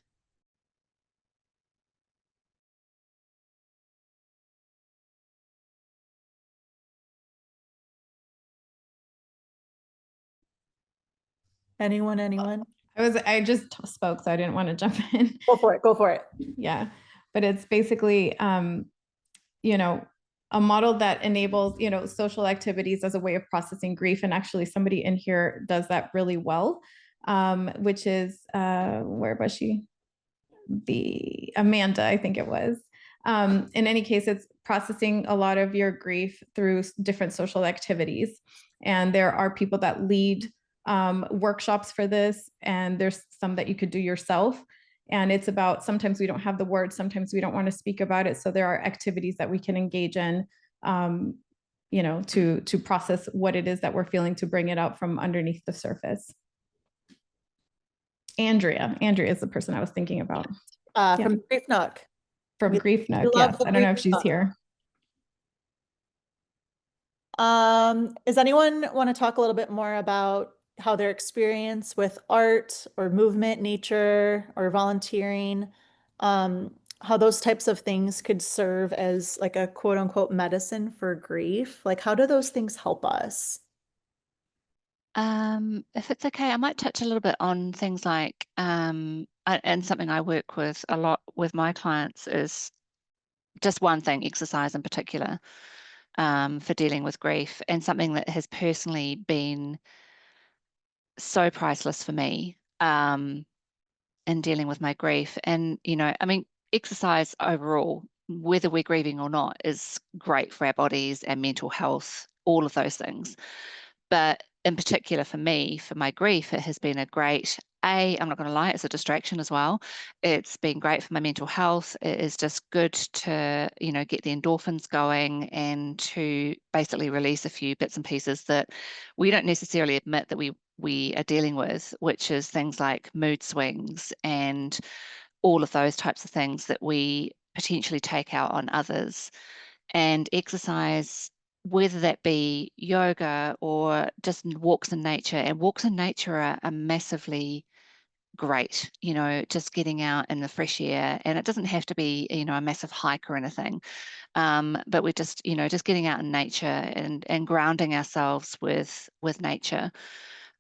Anyone? I just spoke, so I didn't want to jump in. Go for it. Go for it. Yeah. But it's basically, a model that enables, social activities as a way of processing grief. And actually somebody in here does that really well, which is, where was she? Amanda, I think it was. In any case, it's processing a lot of your grief through different social activities. And there are people that lead workshops for this, and there's some that you could do yourself. And it's about, sometimes we don't have the words, sometimes we don't want to speak about it. So there are activities that we can engage in, to process what it is that we're feeling, to bring it out from underneath the surface. Andrea is the person I was thinking about. From Grief Nook. From Grief Nook, yes. I don't know if she's here. Does anyone want to talk a little bit more about how their experience with art or movement, nature, or volunteering, how those types of things could serve as like a quote unquote medicine for grief? Like, how do those things help us? If it's okay, I might touch a little bit on things like, and something I work with a lot with my clients is just one thing, exercise in particular, for dealing with grief, and something that has personally been so priceless for me in dealing with my grief. And, I mean, exercise overall whether we're grieving or not, is great for our bodies and mental health, all of those things. But in particular for me, for my grief, it has been a great, I'm not going to lie, it's a distraction as well. It's been great for my mental health. It is just good to, get the endorphins going and to basically release a few bits and pieces that we don't necessarily admit that we are dealing with, which is things like mood swings and all of those types of things that we potentially take out on others. And exercise, whether that be yoga or just walks in nature, and walks in nature are massively great, just getting out in the fresh air. And it doesn't have to be, a massive hike or anything. But we're just, just getting out in nature and grounding ourselves with nature.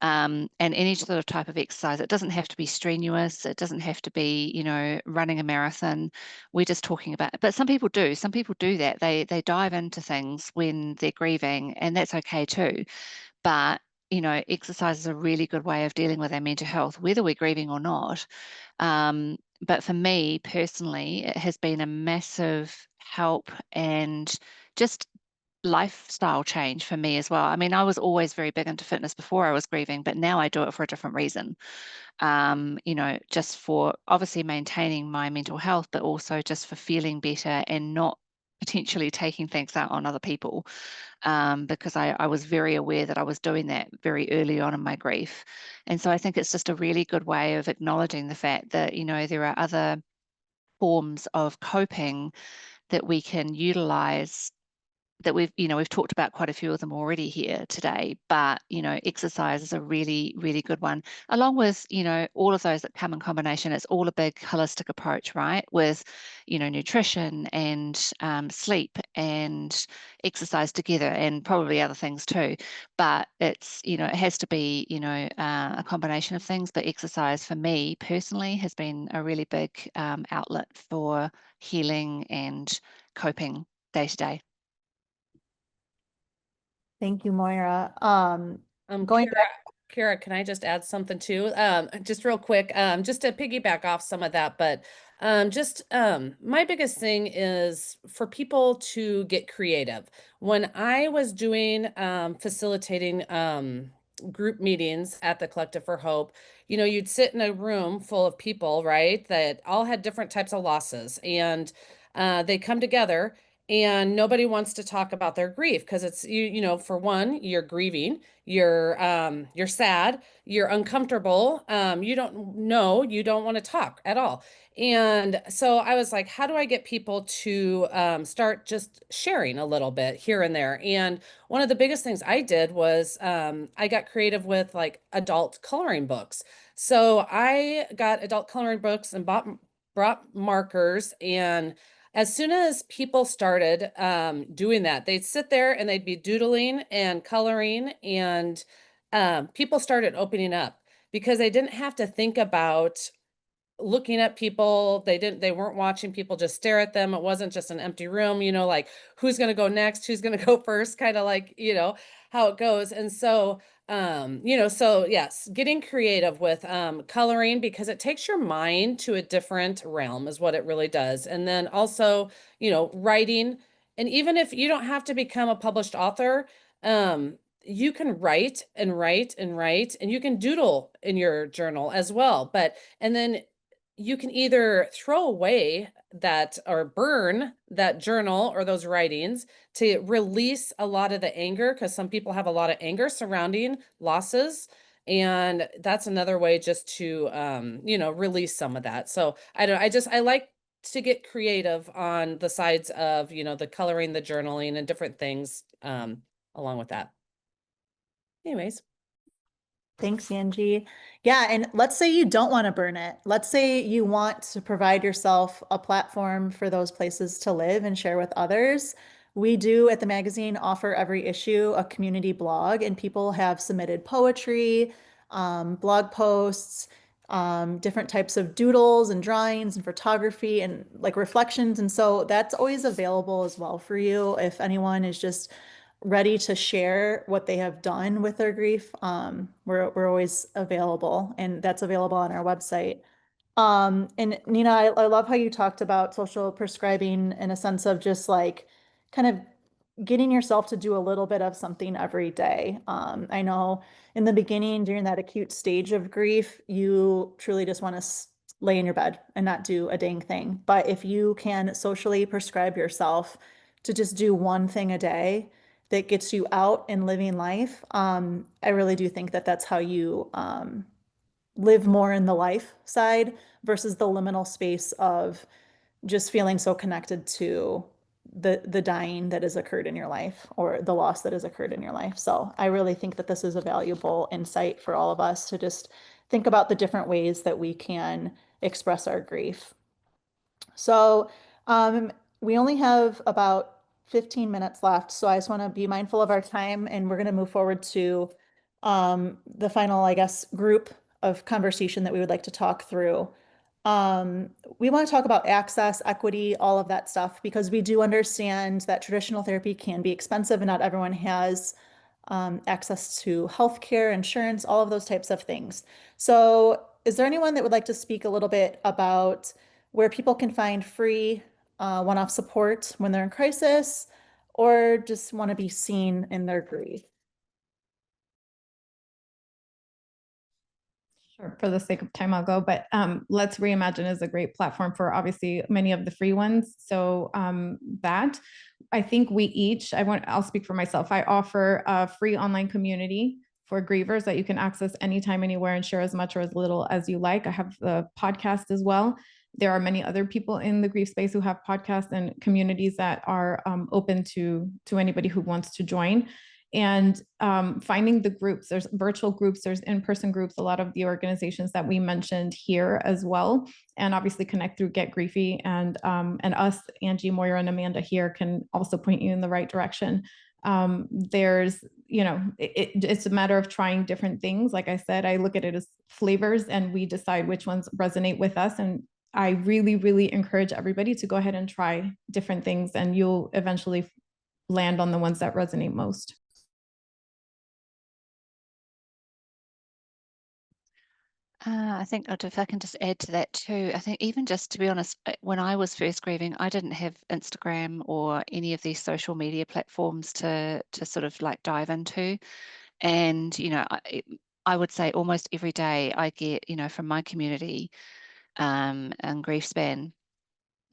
And any sort of type of exercise. It doesn't have to be strenuous. It doesn't have to be, running a marathon. We're just talking about, but some people do. Some people do that. They dive into things when they're grieving, and that's okay too. But exercise is a really good way of dealing with our mental health, whether we're grieving or not. But for me personally, it has been a massive help and just lifestyle change for me as well. I mean, I was always very big into fitness before I was grieving, but now I do it for a different reason. Just for obviously maintaining my mental health, but also just for feeling better and not potentially taking things out on other people. Because I was very aware that I was doing that very early on in my grief. And so I think it's just a really good way of acknowledging the fact that, there are other forms of coping that we can utilize, that we've talked about quite a few of them already here today, but exercise is a really, really good one, along with all of those that come in combination. It's all a big holistic approach, right, with nutrition and sleep and exercise together, and probably other things too. But it's it has to be a combination of things. But exercise for me personally has been a really big outlet for healing and coping day to day. Thank you, Moira. Going Kera, back, Kera, can I just add something too? Just real quick, just to piggyback off some of that, but my biggest thing is for people to get creative. When I was doing facilitating group meetings at the Collective for Hope, you'd sit in a room full of people, right, that all had different types of losses, and they come together and nobody wants to talk about their grief because it's for one, you're grieving, you're sad, you're uncomfortable, you don't know, you don't want to talk at all. And so I was like, how do I get people to start just sharing a little bit here and there? And one of the biggest things I did was I got creative with like adult coloring books. So I got adult coloring books and brought markers, and as soon as people started doing that, they'd sit there and they'd be doodling and coloring, and people started opening up because they didn't have to think about looking at people. They weren't watching people just stare at them. It wasn't just an empty room, like who's going to go next, who's going to go first, kind of like, how it goes. And so so yes, getting creative with coloring, because it takes your mind to a different realm is what it really does. And then also, writing. And even if you don't have to become a published author, you can write and write and write, and you can doodle in your journal as well. And then you can either throw away that or burn that journal or those writings to release a lot of the anger, because some people have a lot of anger surrounding losses. And that's another way just to, release some of that. So I like to get creative on the sides of, the coloring, the journaling, and different things along with that. Anyways. thanks, Angie. Yeah, and let's say you don't want to burn it. Let's say you want to provide yourself a platform for those places to live and share with others. We do at the magazine offer every issue a community blog, and people have submitted poetry, blog posts, different types of doodles and drawings and photography and like reflections. And so that's always available as well for you if anyone is just ready to share what they have done with their grief. We're always available, and that's available on our website. And Nina, I love how you talked about social prescribing in a sense of just like kind of getting yourself to do a little bit of something every day. I know in the beginning, during that acute stage of grief, you truly just want to lay in your bed and not do a dang thing. But if you can socially prescribe yourself to just do one thing a day that gets you out and living life, I really do think that that's how you live more in the life side versus the liminal space of just feeling so connected to the dying that has occurred in your life or the loss that has occurred in your life. So I really think that this is a valuable insight for all of us to just think about the different ways that we can express our grief. So we only have about 15 minutes left, so I just want to be mindful of our time, and we're going to move forward to the final, I guess, group of conversation that we would like to talk through. We want to talk about access, equity, all of that stuff, because we do understand that traditional therapy can be expensive and not everyone has access to healthcare, insurance, all of those types of things. So is there anyone that would like to speak a little bit about where people can find free one-off support when they're in crisis or just want to be seen in their grief? Sure, for the sake of time, I'll go, but Let's Reimagine is a great platform for obviously many of the free ones. So that I think I'll speak for myself. I offer a free online community for grievers that you can access anytime, anywhere, and share as much or as little as you like. I have the podcast as well. There are many other people in the grief space who have podcasts and communities that are open to anybody who wants to join. And finding the groups, there's virtual groups, there's in-person groups, a lot of the organizations that we mentioned here as well, and obviously connect through Get Griefy, and us, Angie, Moira, and Amanda here can also point you in the right direction. There's, it's a matter of trying different things. Like I said, I look at it as flavors and we decide which ones resonate with us. And I really, really encourage everybody to go ahead and try different things, and you'll eventually land on the ones that resonate most. I think if I can just add to that too, I think even just to be honest, when I was first grieving, I didn't have Instagram or any of these social media platforms to sort of like dive into. And, I would say almost every day I get, from my community and Grief Span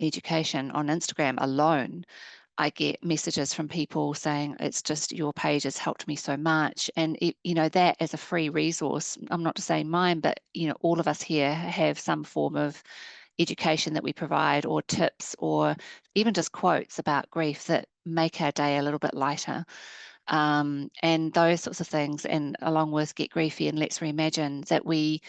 education on Instagram alone, I get messages from people saying it's just your page has helped me so much. And that as a free resource, I'm not to say mine, but all of us here have some form of education that we provide, or tips, or even just quotes about grief that make our day a little bit lighter. And those sorts of things, and along with Get Griefy and Let's Reimagine, that we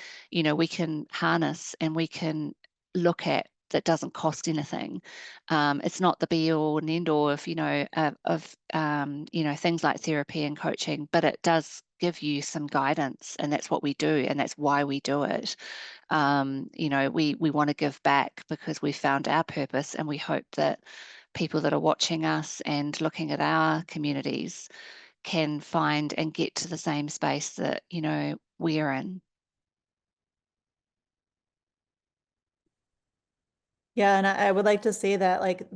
can harness and we can look at, that doesn't cost anything. It's not the be all and end all of things like therapy and coaching, but it does give you some guidance, and that's what we do, and that's why we do it. We want to give back because we found our purpose, and we hope that people that are watching us and looking at our communities can find and get to the same space that we're in. Yeah, and I would like to say that like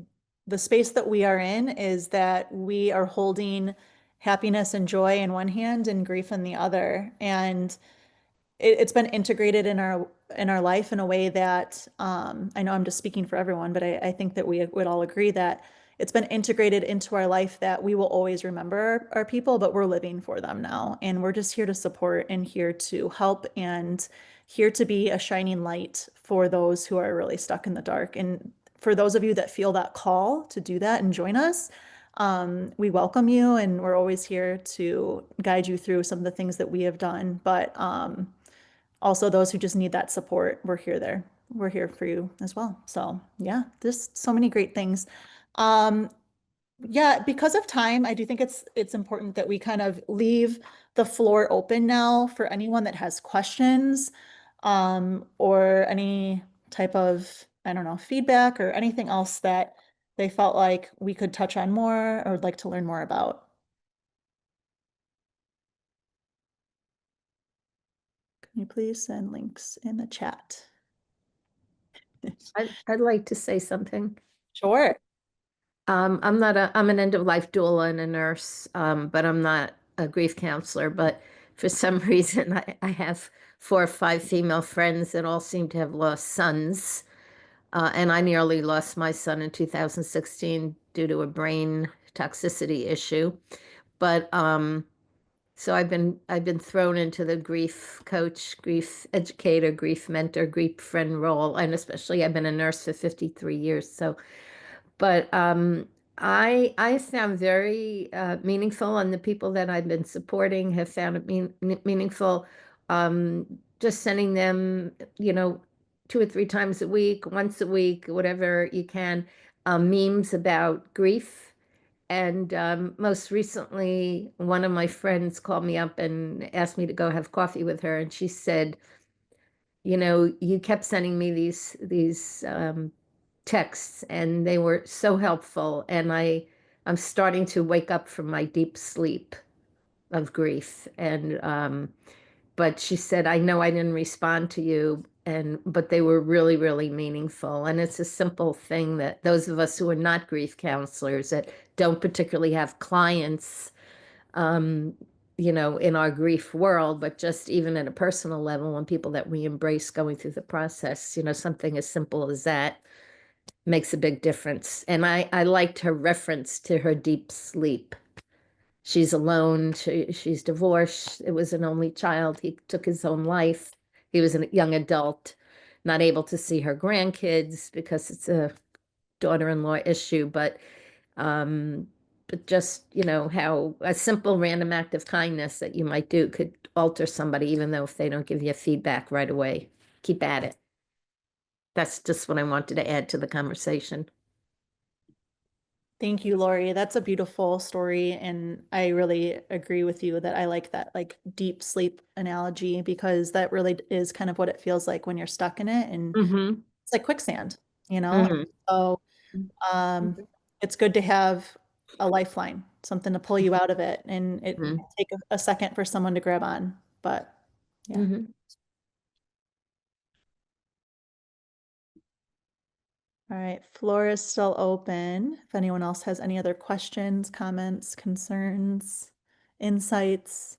the space that we are in is that we are holding happiness and joy in one hand and grief in the other. And it's been integrated in our life in a way that I know I'm just speaking for everyone, but I think that we would all agree that it's been integrated into our life that we will always remember our people, but we're living for them now. And we're just here to support and here to help and here to be a shining light for those who are really stuck in the dark. And for those of you that feel that call to do that and join us, we welcome you, and we're always here to guide you through some of the things that we have done. But also those who just need that support, we're here for you as well. So yeah, there's so many great things. Yeah, because of time, I do think it's important that we kind of leave the floor open now for anyone that has questions, or any type of, I don't know, feedback or anything else that they felt like we could touch on more or would like to learn more about. Can you please send links in the chat? I'd like to say something. Sure. I'm an end of life doula and a nurse, but I'm not a grief counselor. But for some reason, I have 4 or 5 female friends that all seem to have lost sons. And I nearly lost my son in 2016 due to a brain toxicity issue. But so I've been thrown into the grief coach, grief educator, grief mentor, grief friend role, and especially I've been a nurse for 53 years. So, but I found very meaningful, and the people that I've been supporting have found it meaningful. Just sending them, 2 or 3 times a week, once a week, whatever you can, memes about grief. And most recently, one of my friends called me up and asked me to go have coffee with her, and she said, you kept sending me these texts, and they were so helpful, and I'm starting to wake up from my deep sleep of grief. And but she said, I know I didn't respond to you, but they were really, really meaningful. And it's a simple thing that those of us who are not grief counselors, that don't particularly have clients, um, in our grief world, but just even at a personal level, when people that we embrace going through the process, something as simple as that makes a big difference. And I liked her reference to her deep sleep. She's alone. She's divorced. It was an only child. He took his own life. He was a young adult, not able to see her grandkids because it's a daughter-in-law issue. But just, how a simple random act of kindness that you might do could alter somebody, even though if they don't give you feedback right away. Keep at it. That's just what I wanted to add to the conversation. Thank you, Lori. That's a beautiful story. And I really agree with you that I like that like deep sleep analogy, because that really is kind of what it feels like when you're stuck in it. And Mm-hmm. it's like quicksand, Mhm. So it's good to have a lifeline, something to pull you out of it. And it Mhm. might take a second for someone to grab on, but yeah. Mhm. All right, floor is still open. If anyone else has any other questions, comments, concerns, insights.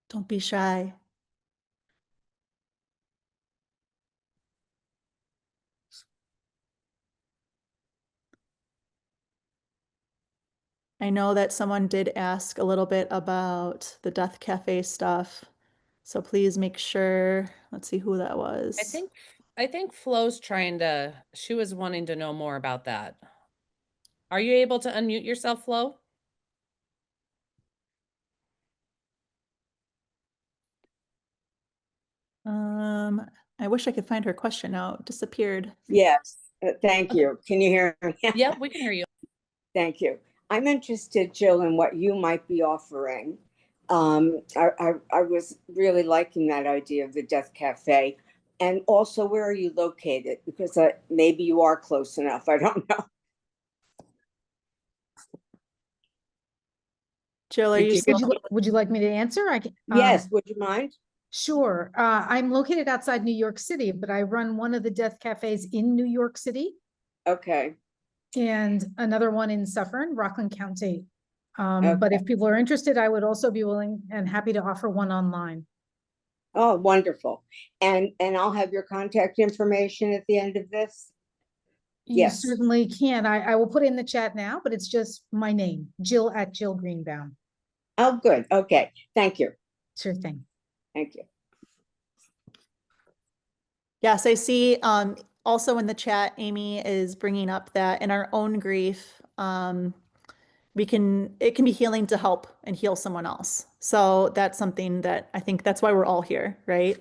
Don't be shy. I know that someone did ask a little bit about the Death Cafe stuff, so please make sure, let's see who that was. I think Flo's she was wanting to know more about that. Are you able to unmute yourself, Flo? I wish I could find her question now. It disappeared. Yes, thank you. Can you hear me? Yeah, we can hear you. Thank you. I'm interested, Jill, in what you might be offering. I was really liking that idea of the Death Cafe. And also, where are you located? Because maybe you are close enough. I don't know. Jill, are you still? Would you like me to answer? I can. Yes, would you mind? Sure. I'm located outside New York City, but I run one of the Death Cafes in New York City Okay. and another one in Suffern, Rockland County. Okay. But if people are interested, I would also be willing and happy to offer one online. Oh, wonderful. And I'll have your contact information at the end of this. You Yes. certainly can. I will put it in the chat now, but it's just my name, Jill at Jill Greenbaum. Oh, good. Okay. Thank you. Sure thing. Thank you. Yes, I see. Also in the chat, Amy is bringing up that in our own grief, it can be healing to help and heal someone else. So that's something that I think that's why we're all here, right?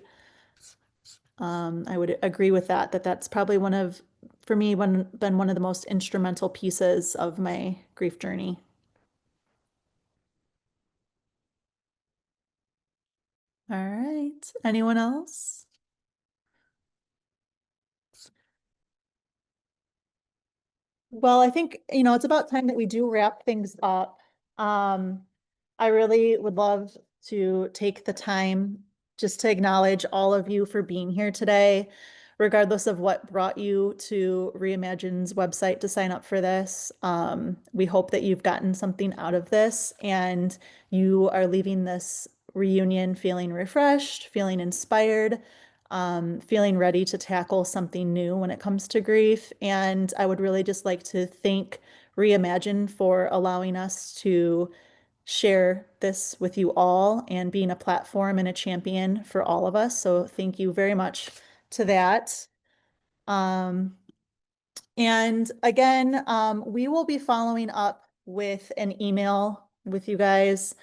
I would agree with that, that's probably for me, been one of the most instrumental pieces of my grief journey. All right, anyone else? Well, I think, it's about time that we do wrap things up. I really would love to take the time just to acknowledge all of you for being here today, regardless of what brought you to Reimagine's website to sign up for this. We hope that you've gotten something out of this and you are leaving this reunion feeling refreshed, feeling inspired, feeling ready to tackle something new when it comes to grief. And I would really just like to thank Reimagine for allowing us to share this with you all and being a platform and a champion for all of us. So thank you very much to that. And again, we will be following up with an email with you guys.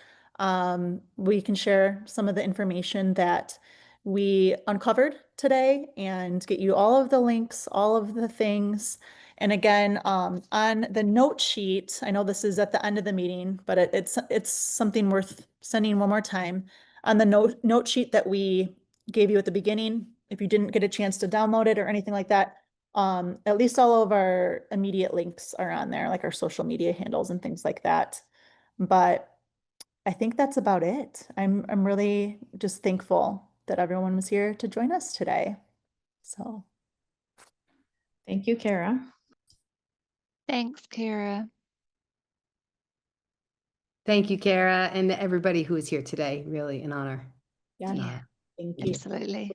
We can share some of the information that we uncovered today and get you all of the links, all of the things. And again, on the note sheet, I know this is at the end of the meeting, but it's something worth sending one more time. On the note sheet that we gave you at the beginning, if you didn't get a chance to download it or anything like that, at least all of our immediate links are on there, like our social media handles and things like that. But I think that's about it. I'm really just thankful that everyone was here to join us today. So Thank you, Kera. Thanks, Kera. Thank you, Kara, and everybody who is here today. Really an honor. yeah, Yeah, thank you. absolutely.